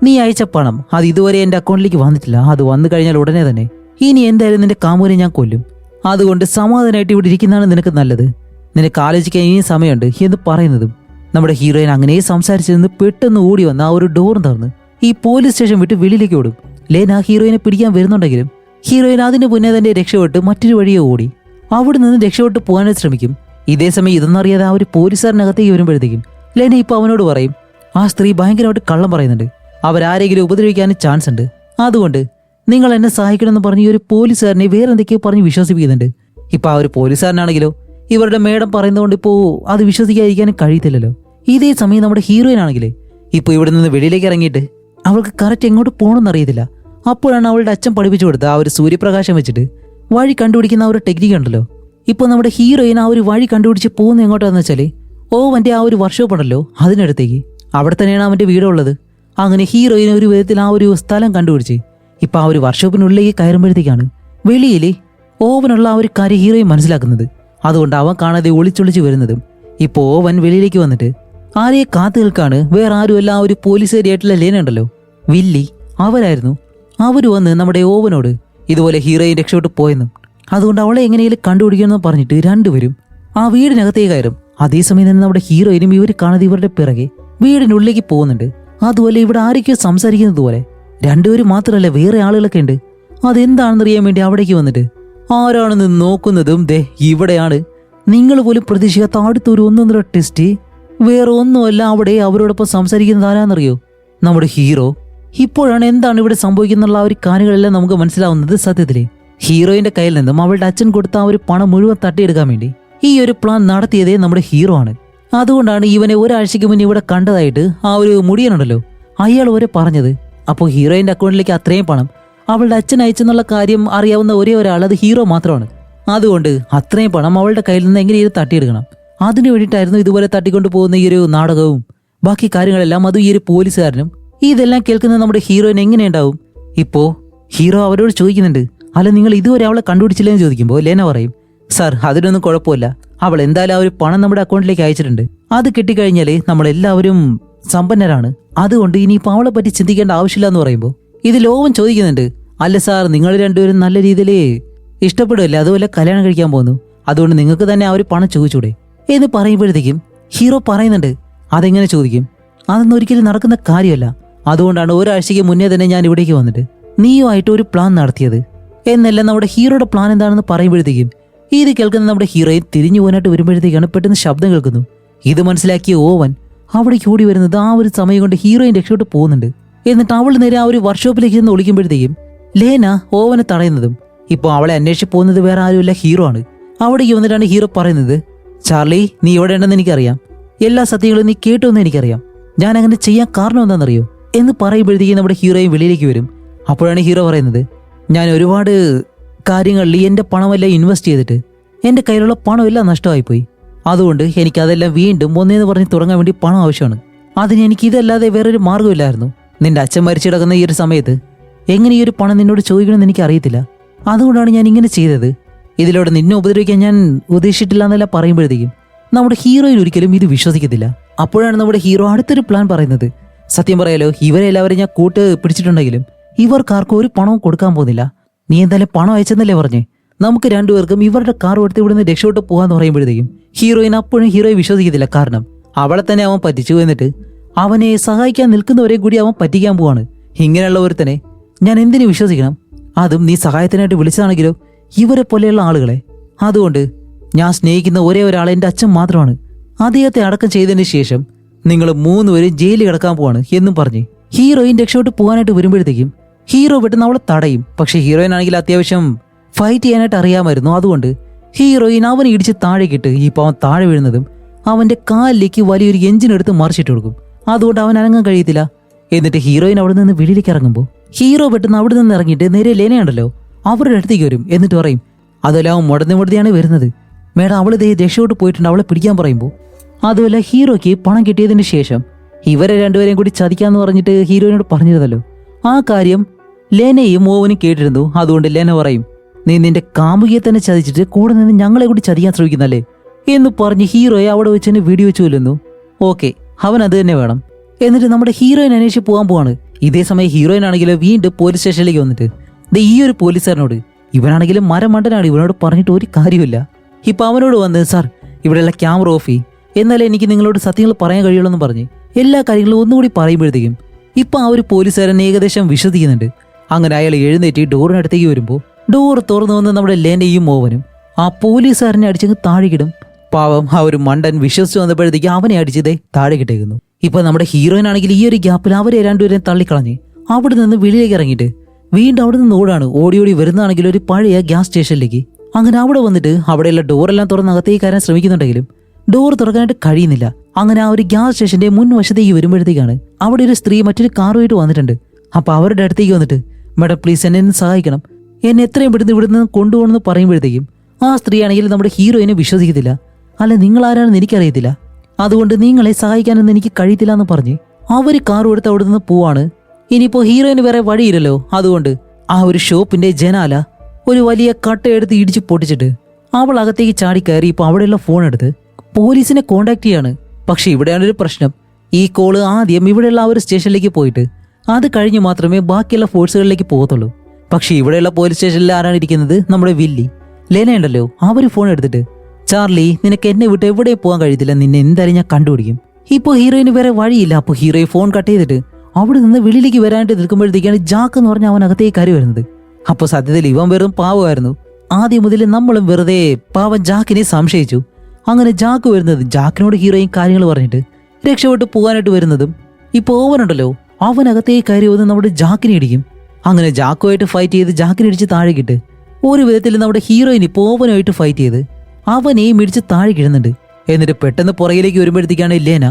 നീ അയച്ച പണം അത് ഇതുവരെ എൻ്റെ അക്കൗണ്ടിലേക്ക് വന്നിട്ടില്ല, അത് വന്നു കഴിഞ്ഞാൽ ഉടനെ തന്നെ ഇനി എന്തായാലും നിന്റെ കാമുകനെ ഞാൻ കൊല്ലും, അതുകൊണ്ട് സമാധാനമായിട്ട് ഇവിടെ ഇരിക്കുന്നതാണ് നിനക്ക് നല്ലത്, നിനക്ക് ആലോചിക്കാൻ ഇനിയും സമയമുണ്ട് എന്ന് പറയുന്നതും നമ്മുടെ ഹീറോയിൻ അങ്ങനെ സംസാരിച്ചിരുന്ന് പെട്ടെന്ന് ഓടി വന്ന് ആ ഒരു ഡോർ തുറന്ന് ഈ പോലീസ് സ്റ്റേഷൻ വിട്ട് വെളിയിലേക്ക് ഓടും. ലേന ഹീറോയിനെ പിടിക്കാൻ വരുന്നുണ്ടെങ്കിലും ഹീറോയിൻ അതിന് മുന്നേ തന്നെ രക്ഷപ്പെട്ട് മറ്റൊരു വഴിയെ ഓടി അവിടെ നിന്ന് രക്ഷപ്പെട്ട് പോകാനായിട്ട് ശ്രമിക്കും. ഇതേ സമയം ഇതൊന്നറിയാതെ ആ ഒരു പോലീസുകാരനകത്തേക്ക് വരുമ്പോഴത്തേക്കും ലേന ഇപ്പോൾ അവനോട് പറയും ആ സ്ത്രീ ഭയങ്കരമായിട്ട് കള്ളം പറയുന്നുണ്ട്, അവരാരെങ്കിലും ഉപദ്രവിക്കാനും ചാൻസ് ഉണ്ട്, അതുകൊണ്ട് നിങ്ങൾ എന്നെ സഹായിക്കണമെന്ന് പറഞ്ഞ് ഈ ഒരു പോലീസുകാരനെ വേറെ എന്തൊക്കെയോ പറഞ്ഞ് വിശ്വസിപ്പിക്കുന്നുണ്ട്. ഇപ്പൊ ആ ഒരു പോലീസുകാരനാണെങ്കിലോ ഇവരുടെ മേഡം പറയുന്നതുകൊണ്ട് ഇപ്പോൾ അത് വിശ്വസിക്കാതിരിക്കാനും കഴിയത്തില്ലല്ലോ. ഇതേ സമയം നമ്മുടെ ഹീറോയിൻ ആണെങ്കിലേ ഇപ്പോൾ ഇവിടെ നിന്ന് വെളിയിലേക്ക് ഇറങ്ങിയിട്ട് അവൾക്ക് കറക്റ്റ് എങ്ങോട്ട് പോകണമെന്ന് അറിയത്തില്ല. അപ്പോഴാണ് അവളുടെ അച്ഛൻ പഠിപ്പിച്ചു കൊടുത്ത ആ ഒരു സൂര്യപ്രകാശം വെച്ചിട്ട് വഴി കണ്ടുപിടിക്കുന്ന ആ ഒരു ടെക്നിക്ക് ഉണ്ടല്ലോ. ഇപ്പോൾ നമ്മുടെ ഹീറോയിൻ ആ ഒരു വഴി കണ്ടുപിടിച്ച് പോകുന്ന എങ്ങോട്ടാന്ന് വെച്ചാൽ ഓവൻ്റെ ആ ഒരു വർക്ക്ഷോപ്പ് ഉണ്ടല്ലോ അതിനടുത്തേക്ക്, അവിടെ തന്നെയാണ് അവൻ്റെ വീടുള്ളത്. അങ്ങനെ ഹീറോയിൻ ഒരു വിധത്തിൽ ആ ഒരു സ്ഥലം കണ്ടുപിടിച്ച് ഇപ്പൊ ആ ഒരു വർക്ക്ഷോപ്പിനുള്ളിലേക്ക് കയറുമ്പോഴത്തേക്കാണ് വെളിയില് ഓവനുള്ള ആ ഒരു കാര്യം ഹീറോയും മനസ്സിലാക്കുന്നത്. അതുകൊണ്ട് അവൻ കാണാതെ ഒളിച്ചൊളിച്ച് വരുന്നതും ഇപ്പൊ ഓവൻ വെളിയിലേക്ക് വന്നിട്ട് ആരെയെ കാത്തു നിൽക്കാണ്. വേറെ ആരുമല്ല, ആ ഒരു പോലീസുകാരിയായിട്ടുള്ള ലേന ഉണ്ടല്ലോ, വില്ലി, അവരായിരുന്നു. അവർ വന്ന് നമ്മുടെ ഓവനോട് ഇതുപോലെ ഹീറോയിൻ രക്ഷപ്പെട്ട് പോയെന്നും അതുകൊണ്ട് അവളെ എങ്ങനെയെങ്കിലും കണ്ടുപിടിക്കണമെന്ന് പറഞ്ഞിട്ട് രണ്ടുപേരും ആ വീടിനകത്തേക്ക് കയറും. അതേസമയം തന്നെ നമ്മുടെ ഹീറോയിനും ഇവർ കാണാതെ ഇവരുടെ പിറകെ വീടിനുള്ളിലേക്ക് പോകുന്നുണ്ട്. അതുപോലെ ഇവിടെ ആരൊക്കെയോ സംസാരിക്കുന്നത് പോലെ രണ്ടുപേരും മാത്രമല്ല വേറെ ആളുകളൊക്കെ ഉണ്ട്. അതെന്താണെന്ന് അറിയാൻ വേണ്ടി അവിടേക്ക് വന്നിട്ട് ആരാണെന്ന് നോക്കുന്നതും ദേ ഇവിടെയാണ്. നിങ്ങൾ പോലും പ്രതീക്ഷിക്കാത്ത അടുത്തൊരു ഒന്നൊന്നര ടെസ്റ്റ്. വേറെ ഒന്നുമല്ല, അവിടെ അവരോടൊപ്പം സംസാരിക്കുന്നത് ആരാന്നറിയോ? നമ്മുടെ ഹീറോ. ഇപ്പോഴാണ് എന്താണ് ഇവിടെ സംഭവിക്കുന്നുള്ള ആ ഒരു കാര്യങ്ങളെല്ലാം നമുക്ക് മനസ്സിലാവുന്നത്. സത്യത്തില് ഹീറോയിന്റെ കയ്യിൽ നിന്നും അവളുടെ അച്ഛൻ കൊടുത്ത ആ ഒരു പണം മുഴുവൻ തട്ടിയെടുക്കാൻ വേണ്ടി ഈ ഒരു പ്ലാൻ നടത്തിയതേ നമ്മുടെ ഹീറോ ആണ്. അതുകൊണ്ടാണ് ഇവനെ ഒരാഴ്ചയ്ക്ക് മുന്നേ ഇവിടെ കണ്ടതായിട്ട് ആ ഒരു മുടിയനുണ്ടല്ലോ അയാൾ വരെ പറഞ്ഞത്. അപ്പോൾ ഹീറോയിന്റെ അക്കൗണ്ടിലേക്ക് അത്രയും പണം അവളുടെ അച്ഛൻ അയച്ചെന്നുള്ള കാര്യം അറിയാവുന്ന ഒരേ ഒരാൾ അത് ഹീറോ മാത്രമാണ്. അതുകൊണ്ട് അത്രയും പണം അവളുടെ കയ്യിൽ നിന്ന് എങ്ങനെയും തട്ടിയെടുക്കണം. അതിനു വേണ്ടിയിട്ടായിരുന്നു ഇതുപോലെ തട്ടിക്കൊണ്ടു പോകുന്ന ഈ ഒരു നാടകവും ബാക്കി കാര്യങ്ങളെല്ലാം. അതും ഈ ഒരു പോലീസുകാരനും ഇതെല്ലാം കേൾക്കുന്ന നമ്മുടെ ഹീറോയിന് എങ്ങനെയുണ്ടാവും? ഇപ്പോ ഹീറോ അവരോട് ചോദിക്കുന്നുണ്ട്, അല്ല നിങ്ങൾ ഇതുവരെ അവളെ കണ്ടുപിടിച്ചില്ലെന്ന് ചോദിക്കുമ്പോൾ ലേന പറയും, സാർ അതിനൊന്നും കുഴപ്പമില്ല, അവൾ എന്തായാലും ആ ഒരു പണം നമ്മുടെ അക്കൗണ്ടിലേക്ക് അയച്ചിട്ടുണ്ട്. അത് കിട്ടിക്കഴിഞ്ഞാല് നമ്മളെല്ലാവരും സമ്പന്നരാണ്. അതുകൊണ്ട് ഇനിയിപ്പോൾ അവളെ പറ്റി ചിന്തിക്കേണ്ട ആവശ്യമില്ല എന്ന് പറയുമ്പോൾ ഇത് ലോവൻ ചോദിക്കുന്നുണ്ട്, അല്ല സാർ നിങ്ങൾ രണ്ടുപേരും നല്ല രീതിയിൽ ഇഷ്ടപ്പെടുമല്ലേ, അതുപോലെ കല്യാണം കഴിക്കാൻ പോകുന്നു, അതുകൊണ്ട് നിങ്ങൾക്ക് തന്നെ ആ ഒരു പണം ചോദിച്ചൂടെ എന്ന് പറയുമ്പോഴത്തേക്കും ഹീറോ പറയുന്നുണ്ട്, അതെങ്ങനെ ചോദിക്കും, അതൊന്നും ഒരിക്കലും നടക്കുന്ന കാര്യമല്ല. അതുകൊണ്ടാണ് ഒരാഴ്ചയ്ക്ക് മുന്നേ തന്നെ ഞാൻ ഇവിടേക്ക് വന്നിട്ട് നീയുമായിട്ട് ഒരു പ്ലാൻ നടത്തിയത് എന്നെല്ലാം നമ്മുടെ ഹീറോയുടെ പ്ലാൻ എന്താണെന്ന് പറയുമ്പോഴത്തേക്കും ഇത് കേൾക്കുന്ന നമ്മുടെ ഹീറോയിൻ തിരിഞ്ഞു പോകാനായിട്ട് വരുമ്പോഴത്തേക്കാണ് പെട്ടെന്ന് ശബ്ദം കേൾക്കുന്നു. ഇത് മനസ്സിലാക്കിയ ഓവൻ അവിടേക്ക് ഓടി വരുന്നത് ആ ഒരു സമയം കൊണ്ട് ഹീറോയിൻ രക്ഷപ്പെട്ട് പോകുന്നുണ്ട്. എന്നിട്ട് അവൾ നേരെ ആ ഒരു വർക്ക്ഷോപ്പിലേക്ക് ചെന്ന് ഒളിക്കുമ്പോഴത്തേക്കും ലേന ഓവനെ തടയുന്നതും ഇപ്പോൾ അവളെ അന്വേഷിച്ച് പോകുന്നത് വേറെ ആരുമില്ല, ഹീറോ ആണ്. അവിടേക്ക് വന്നിട്ടാണ് ഹീറോ പറയുന്നത്, ചാർലി നീ ഇവിടെ ഉണ്ടെന്ന് എനിക്കറിയാം, എല്ലാ സത്യങ്ങളും നീ കേട്ടുവെന്ന് എനിക്കറിയാം, ഞാൻ അങ്ങനെ ചെയ്യാൻ കാരണം എന്താണെന്നറിയോ എന്ന് പറയുമ്പോഴത്തേക്കും നമ്മുടെ ഹീറോയും വെളിയിലേക്ക് വരും. അപ്പോഴാണ് ഹീറോ പറയുന്നത്, ഞാൻ ഒരുപാട് കാര്യങ്ങളിൽ എൻ്റെ പണമെല്ലാം ഇൻവെസ്റ്റ് ചെയ്തിട്ട് എൻ്റെ കയ്യിലുള്ള പണമെല്ലാം നഷ്ടമായിപ്പോയി. അതുകൊണ്ട് എനിക്കതെല്ലാം വീണ്ടും ഒന്നേന്ന് പറഞ്ഞ് തുടങ്ങാൻ വേണ്ടി പണം ആവശ്യമാണ്. അതിന് എനിക്ക് ഇതല്ലാതെ വേറൊരു മാർഗ്ഗമില്ലായിരുന്നു. നിന്റെ അച്ഛൻ മരിച്ചു കിടക്കുന്ന ഈ ഒരു സമയത്ത് എങ്ങനെ ഈ ഒരു പണം നിന്നോട് ചോദിക്കണമെന്ന് എനിക്ക് അറിയത്തില്ല. അതുകൊണ്ടാണ് ഞാൻ ഇങ്ങനെ ചെയ്തത്. ഇതിലൂടെ നിന്നെ ഉപദ്രവിക്കാൻ ഞാൻ ഉദ്ദേശിച്ചിട്ടില്ല എന്നെല്ലാം പറയുമ്പോഴത്തേക്കും നമ്മുടെ ഹീറോയിൽ ഒരിക്കലും ഇത് വിശ്വസിക്കത്തില്ല. അപ്പോഴാണ് നമ്മുടെ ഹീറോ അടുത്തൊരു പ്ലാൻ പറയുന്നത്, സത്യം പറയാലോ ഇവരെ എല്ലാവരും ഞാൻ കൂട്ട് പിടിച്ചിട്ടുണ്ടെങ്കിലും ഇവർക്കാർക്കും ഒരു പണവും കൊടുക്കാൻ പോകുന്നില്ല. നീ എന്തായാലും പണം അയച്ചെന്നല്ലേ പറഞ്ഞേ, നമുക്ക് രണ്ടുപേർക്കും ഇവരുടെ കാർ എടുത്ത് ഇവിടുന്ന് രക്ഷപ്പെട്ട് പോകാന്ന് പറയുമ്പോഴത്തേക്കും ഹീറോയിൻ അപ്പോഴും ഹീറോയെ വിശ്വസിക്കത്തില്ല. കാരണം അവളെ തന്നെ അവൻ പറ്റിച്ചു, എന്നിട്ട് അവനെ സഹായിക്കാൻ നിൽക്കുന്നവരെ കൂടി അവൻ പറ്റിക്കാൻ പോവാണ്. ഇങ്ങനെയുള്ള ഒരുത്തനെ ഞാൻ എന്തിനു വിശ്വസിക്കണം? അതും നീ സഹായത്തിനായിട്ട് വിളിച്ചതാണെങ്കിലോ ഇവരെ പോലെയുള്ള ആളുകളെ. അതുകൊണ്ട് ഞാൻ സ്നേഹിക്കുന്ന ഒരേ ഒരാൾ എൻ്റെ അച്ഛൻ മാത്രമാണ്. അദ്ദേഹത്തെ അടക്കം ചെയ്തതിന് ശേഷം നിങ്ങൾ മൂന്നുപേരും ജയിലിൽ കിടക്കാൻ പോവാണ് എന്നും പറഞ്ഞ് ഹീറോയിൻ രക്ഷപ്പെട്ട് പോകാനായിട്ട് വരുമ്പോഴത്തേക്കും ഹീറോ പെട്ടെന്ന് അവളെ തടയും. പക്ഷെ ഹീറോയിൻ ആണെങ്കിൽ അത്യാവശ്യം ഫൈറ്റ് ചെയ്യാനായിട്ട് അറിയാമായിരുന്നു. അതുകൊണ്ട് ഹീറോയിൻ അവനെ ഇടിച്ച് താഴേക്കിട്ട് ഇപ്പോൾ അവൻ താഴെ വീഴുന്നതും അവന്റെ കാലിലേക്ക് വലിയൊരു എഞ്ചിൻ എടുത്ത് മറിച്ചിട്ട് കൊടുക്കും. അതുകൊണ്ട് അവൻ അനങ്ങാൻ കഴിയത്തില്ല. എന്നിട്ട് ഹീറോയിൻ അവിടെ നിന്ന് വെളിയിലേക്ക് ഇറങ്ങുമ്പോൾ ഹീറോ പെട്ടെന്ന് അവിടെ നിന്ന് ഇറങ്ങിയിട്ട് നേരെ ലേനയുണ്ടല്ലോ അവരുടെ അടുത്തേക്ക് വരും. എന്നിട്ട് പറയും, അതുപോലെ അവൻ മുടന്നെയാണ് വരുന്നത്, മേഡം അവൾ ഇതേ രക്ഷയോട്ട് പോയിട്ടുണ്ട്, അവളെ പിടിക്കാൻ പറയുമ്പോൾ അതുപോലെ ഹീറോയ്ക്ക് പണം കിട്ടിയതിന് ശേഷം ഇവരെ രണ്ടുപേരെയും കൂടി ചതിക്കാന്ന് പറഞ്ഞിട്ട് ഹീറോയിനോട് പറഞ്ഞിരുന്നല്ലോ. ആ കാര്യം ലേനയും ഓവനും കേട്ടിരുന്നു. അതുകൊണ്ട് ലേന പറയും, നീ നിന്റെ കാമുകിയെ തന്നെ ചതിച്ചിട്ട് കൂടെ നിന്ന് ഞങ്ങളെ കൂടി ചതിക്കാൻ ശ്രമിക്കുന്നല്ലേ എന്ന് പറഞ്ഞ് ഹീറോയെ അവിടെ വെച്ച് തന്നെ വെടിവെച്ചു കൊല്ലുന്നു. ഓക്കെ, അവൻ അത് തന്നെ വേണം. എന്നിട്ട് നമ്മുടെ ഹീറോയിൻ അന്വേഷിച്ച് പോകാൻ പോവാണ്. ഇതേസമയം ഹീറോയിൻ ആണെങ്കിലും വീണ്ടും പോലീസ് സ്റ്റേഷനിലേക്ക് വന്നിട്ട് ഈ ഒരു പോലീസുകാരനോട്, ഇവനാണെങ്കിലും മരമണ്ടനാണ്, ഇവനോട് പറഞ്ഞിട്ട് ഒരു കാര്യമില്ല. ഇപ്പൊ അവനോട് വന്ന്, സാർ ഇവിടെയുള്ള ക്യാമറ ഓഫ് ചെയ്യും, എന്നാലേ എനിക്ക് നിങ്ങളോട് സത്യങ്ങൾ പറയാൻ കഴിയുള്ളൂ എന്ന് പറഞ്ഞ് എല്ലാ കാര്യങ്ങളും ഒന്നുകൂടി പറയുമ്പോഴത്തേക്കും ഇപ്പൊ ആ ഒരു പോലീസുകാരൻ ഏകദേശം വിശ്വസിക്കുന്നുണ്ട്. അങ്ങനെ അയാൾ എഴുന്നേറ്റ് ഡോറിനടുത്തേക്ക് വരുമ്പോൾ ഡോർ തുറന്നു വന്ന് നമ്മുടെ ലേനയും ഓവനും ആ പോലീസുകാരനെ അടിച്ചങ്ങ് താഴെക്കിടും. പാവം ആ ഒരു മണ്ടൻ വിശ്വസിച്ച് വന്നപ്പോഴത്തേക്ക് അവനെ അടിച്ചതേ താഴെ കിട്ടേക്കുന്നു. ഇപ്പൊ നമ്മുടെ ഹീറോയിൻ ആണെങ്കിൽ ഈ ഒരു ഗ്യാപ്പിൽ അവരെ രണ്ടുപേരെയും തള്ളിക്കളഞ്ഞ് അവിടെ നിന്ന് വെളിയിലേക്ക് ഇറങ്ങിയിട്ട് വീണ്ടും അവിടെ നിന്ന് ഓടാണ്. ഓടി വരുന്നതാണെങ്കിൽ ഒരു പഴയ ഗ്യാസ് സ്റ്റേഷനിലേക്ക്. അങ്ങനെ അവിടെ വന്നിട്ട് അവിടെയുള്ള ഡോറെല്ലാം തുറന്ന് അകത്തേക്ക് കയറാൻ ശ്രമിക്കുന്നുണ്ടെങ്കിലും ഡോർ തുറക്കാനായിട്ട് കഴിയുന്നില്ല. അങ്ങനെ ആ ഒരു ഗ്യാസ് സ്റ്റേഷന്റെ മുൻവശത്തേക്ക് വരുമ്പോഴത്തേക്കാണ് അവിടെ ഒരു സ്ത്രീ മറ്റൊരു കാറുമായിട്ട് വന്നിട്ടുണ്ട്. അപ്പൊ അവരുടെ അടുത്തേക്ക് വന്നിട്ട്, മേഡം പ്ലീസ് എന്നെ സഹായിക്കണം, എന്നെ എത്രയും പെട്ടെന്ന് ഇവിടുന്ന് കൊണ്ടുപോകണമെന്ന് പറയുമ്പോഴത്തേക്കും ആ സ്ത്രീ ആണെങ്കിൽ നമ്മുടെ ഹീറോയിനെ വിശ്വസിക്കത്തില്ല. അല്ല, നിങ്ങൾ ആരാണെന്ന് എനിക്കറിയത്തില്ല, അതുകൊണ്ട് നിങ്ങളെ സഹായിക്കാനൊന്നും എനിക്ക് കഴിയത്തില്ല എന്ന് പറഞ്ഞ് അവർ കാറും എടുത്ത് അവിടെ നിന്ന് പോവാണ്. ഇനിയിപ്പോ ഹീറോയിന് വേറെ വഴിയില്ലല്ലോ, അതുകൊണ്ട് ആ ഒരു ഷോപ്പിന്റെ ജനാല ഒരു വലിയ കട്ടയെടുത്ത് ഇടിച്ച് പൊട്ടിച്ചിട്ട് അവൾ അകത്തേക്ക് ചാടി കയറി ഇപ്പൊ അവിടെയുള്ള ഫോൺ എടുത്ത് പോലീസിനെ കോണ്ടാക്ട് ചെയ്യാണ്. പക്ഷെ ഇവിടെയാണ് ഒരു പ്രശ്നം. ഈ കോള് ആദ്യം ഇവിടെയുള്ള ആ ഒരു സ്റ്റേഷനിലേക്ക് പോയിട്ട് അത് കഴിഞ്ഞ് മാത്രമേ ബാക്കിയുള്ള ഫോഴ്സുകളിലേക്ക് പോകത്തുള്ളൂ. പക്ഷെ ഇവിടെയുള്ള പോലീസ് സ്റ്റേഷനിൽ ആരാണ് ഇരിക്കുന്നത്? നമ്മുടെ വില്ലി. ലെന ഉണ്ടല്ലോ, അവർ ഫോൺ എടുത്തിട്ട് ചാർലി, നിനക്ക് എന്നെ വിട്ട് എവിടെ പോകാൻ കഴിയത്തില്ല, നിന്നെ എന്തായാലും ഞാൻ കണ്ടുപിടിക്കും. ഇപ്പോൾ ഹീറോയിന് വേറെ വഴിയില്ല. അപ്പോൾ ഹീറോയെ ഫോൺ കട്ട് ചെയ്തിട്ട് അവിടെ നിന്ന് വെളിയിലേക്ക് വരാനായിട്ട് നിൽക്കുമ്പോഴത്തേക്കാണ് ജാക്ക് എന്ന് പറഞ്ഞ അവൻ അകത്തേക്ക് കയറി വരുന്നത്. അപ്പോൾ സത്യത്തിൽ ഇവൻ വെറും പാവമായിരുന്നു. ആദ്യം മുതൽ നമ്മളും വെറുതെ പാവൻ ജാക്കിനെ സംശയിച്ചു. അങ്ങനെ ജാക്ക് വരുന്നത് ജാക്കിനോട് ഹീറോയും കാര്യങ്ങൾ പറഞ്ഞിട്ട് രക്ഷപ്പെട്ട് പോകാനായിട്ട് വരുന്നതും ഇപ്പോൾ ഓവനുണ്ടല്ലോ, അവനകത്തേക്ക് കയറി വന്ന് നമ്മുടെ ജാക്കിനെ ഇടിക്കും. അങ്ങനെ ജാക്കുമായിട്ട് ഫൈറ്റ് ചെയ്ത് ജാക്കിനെ ഇടിച്ച് താഴേക്കിട്ട് ഒരു വിധത്തിൽ നമ്മുടെ ഹീറോയിൻ ഇപ്പോൾ ഓവനുമായിട്ട് ഫൈറ്റ് ചെയ്ത് അവനെയും ഇടിച്ച് താഴെ കിടുന്നുണ്ട്. എന്നിട്ട് പെട്ടെന്ന് പുറകിലേക്ക് വരുമ്പോഴത്തേക്കാണ് ലേന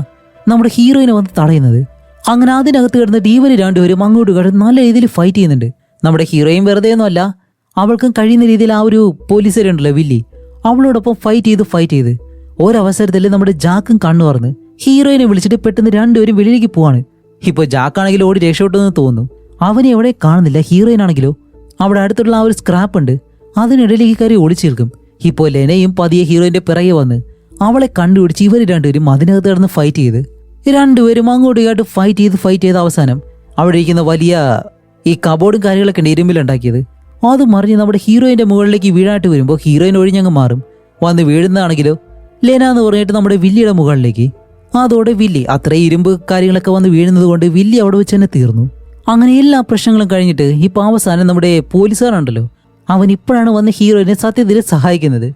നമ്മുടെ ഹീറോയിനെ വന്ന് തടയുന്നത്. അങ്ങനെ അതിനകത്ത് കിടന്നിട്ട് ഇവർ രണ്ടുപേരും അങ്ങോട്ട് കിടന്ന് നല്ല രീതിയിൽ ഫൈറ്റ് ചെയ്യുന്നുണ്ട്. നമ്മുടെ ഹീറോയിൻ വെറുതെ ഒന്നുമല്ല, അവൾക്കും കഴിയുന്ന രീതിയിൽ ആ ഒരു പോലീസുകാരുണ്ടല്ലോ വില്ലി, അവളോടൊപ്പം ഫൈറ്റ് ചെയ്ത് ഒരവസരത്തിൽ നമ്മുടെ ജാക്കും കണ്ണു തുറന്ന് ഹീറോയിനെ വിളിച്ചിട്ട് പെട്ടെന്ന് രണ്ടുപേരും വെളിയിലേക്ക് പോവാണ്. ഇപ്പോൾ ജാക്കാണെങ്കിൽ ഓടി രക്ഷപ്പെട്ടെന്ന് തോന്നുന്നു. അവനെ എവിടെ കാണുന്നില്ല. ഹീറോയിൻ ആണെങ്കിലോ അവിടെ അടുത്തുള്ള ആ ഒരു സ്ക്രാപ്പ് ഉണ്ട്, അതിനിടയിലേക്ക് കയറി ഒളിച്ചു നിൽക്കും. ഇപ്പോൾ ലെനയും പതിയെ ഹീറോയിന്റെ പിറകെ വന്ന് അവളെ കണ്ടുപിടിച്ച് ഇവർ രണ്ടുപേരും അതിനകത്ത് കിടന്ന് ഫൈറ്റ് ചെയ്ത് രണ്ടുപേരും അങ്ങോട്ടും ഇങ്ങോട്ട് ഫൈറ്റ് ചെയ്ത് അവസാനം അവിടെ ഇരിക്കുന്ന വലിയ ഈ കബോർഡും കാര്യങ്ങളൊക്കെ ഉണ്ട് ഇരുമ്പിലുണ്ടാക്കിയത്, അത് മറിഞ്ഞ് നമ്മുടെ ഹീറോയിന്റെ മുകളിലേക്ക് വീഴാനായിട്ട് വരുമ്പോൾ ഹീറോയിൻ ഒഴിഞ്ഞങ്ങ് മാറും. വന്ന് വീഴുന്നതാണെങ്കിലോ ലെന എന്ന് പറഞ്ഞിട്ട് നമ്മുടെ വില്ലിയുടെ മുകളിലേക്ക്. അതോടെ വില്ലി അത്രയും ഇരുമ്പ് കാര്യങ്ങളൊക്കെ വന്ന് വീഴുന്നത് കൊണ്ട് വില്ലി അവിടെ വെച്ച് തന്നെ തീർന്നു. അങ്ങനെ എല്ലാ പ്രശ്നങ്ങളും കഴിഞ്ഞിട്ട് ഇപ്പൊ അവസാനം നമ്മുടെ പോലീസുകാരുണ്ടല്ലോ, അവൻ ഇപ്പോഴാണ് വന്ന് ഹീറോയിനെ സത്യത്തിൽ സഹായിക്കുന്നത്.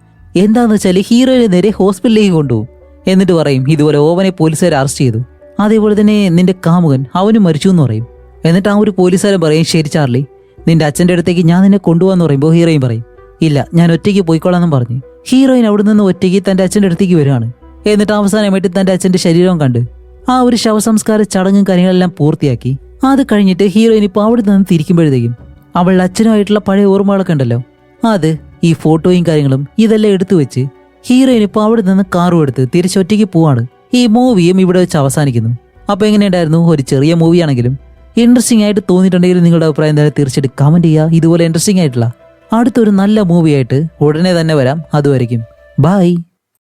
എന്താന്ന് വെച്ചാൽ ഹീറോയിനെ നേരെ ഹോസ്പിറ്റലിലേക്ക് കൊണ്ടുപോകും. എന്നിട്ട് പറയും ഇതുപോലെ ഓവനെ പോലീസുകാർ അറസ്റ്റ് ചെയ്തു, അതേപോലെ തന്നെ നിന്റെ കാമുകൻ അവനും മരിച്ചു എന്ന് പറയും. എന്നിട്ട് ആ ഒരു പോലീസുകാരൻ പറയും ശരി ചാർലി, നിന്റെ അച്ഛൻ്റെ അടുത്തേക്ക് ഞാൻ നിന്നെ കൊണ്ടുപോകാന്ന് പറയുമ്പോൾ ഹീറോയിൻ പറയും ഇല്ല ഞാൻ ഒറ്റയ്ക്ക് പോയിക്കോളാന്നും പറഞ്ഞു ഹീറോയിൻ അവിടെ നിന്ന് ഒറ്റയ്ക്ക് തന്റെ അച്ഛൻ്റെ അടുത്തേക്ക് വരികയാണ്. എന്നിട്ട് അവസാനമായിട്ട് തന്റെ അച്ഛന്റെ ശരീരം കണ്ട് ആ ഒരു ശവസംസ്കാര ചടങ്ങും കാര്യങ്ങളെല്ലാം പൂർത്തിയാക്കി അത് കഴിഞ്ഞിട്ട് ഹീറോയിൻ ഇപ്പോൾ അവിടെ നിന്ന് തിരിക്കുമ്പോഴത്തേക്കും അവളുടെ അച്ഛനുമായിട്ടുള്ള പഴയ ഓർമ്മകളൊക്കെ ഉണ്ടല്ലോ, അത് ഈ ഫോട്ടോയും കാര്യങ്ങളും ഇതെല്ലാം എടുത്തു വെച്ച് ഹീറോയിൻ ഇപ്പോൾ അവിടെ നിന്ന് കാറും എടുത്ത് തിരിച്ചൊറ്റയ്ക്ക് പോവാണ്. ഈ മൂവിയും ഇവിടെ വെച്ച് അവസാനിക്കുന്നു. അപ്പോൾ എങ്ങനെയുണ്ടായിരുന്നു? ഒരു ചെറിയ മൂവിയാണെങ്കിലും ഇൻട്രസ്റ്റിംഗ് ആയിട്ട് തോന്നിയിട്ടുണ്ടെങ്കിൽ നിങ്ങളുടെ അഭിപ്രായം എന്തായാലും തീർച്ചയായിട്ടും കമന്റ് ചെയ്യുക. ഇതുപോലെ ഇൻട്രസ്റ്റിംഗ് ആയിട്ടുള്ള അടുത്തൊരു നല്ല മൂവിയായിട്ട് ഉടനെ തന്നെ വരാം. അതുവരെയും ബൈ.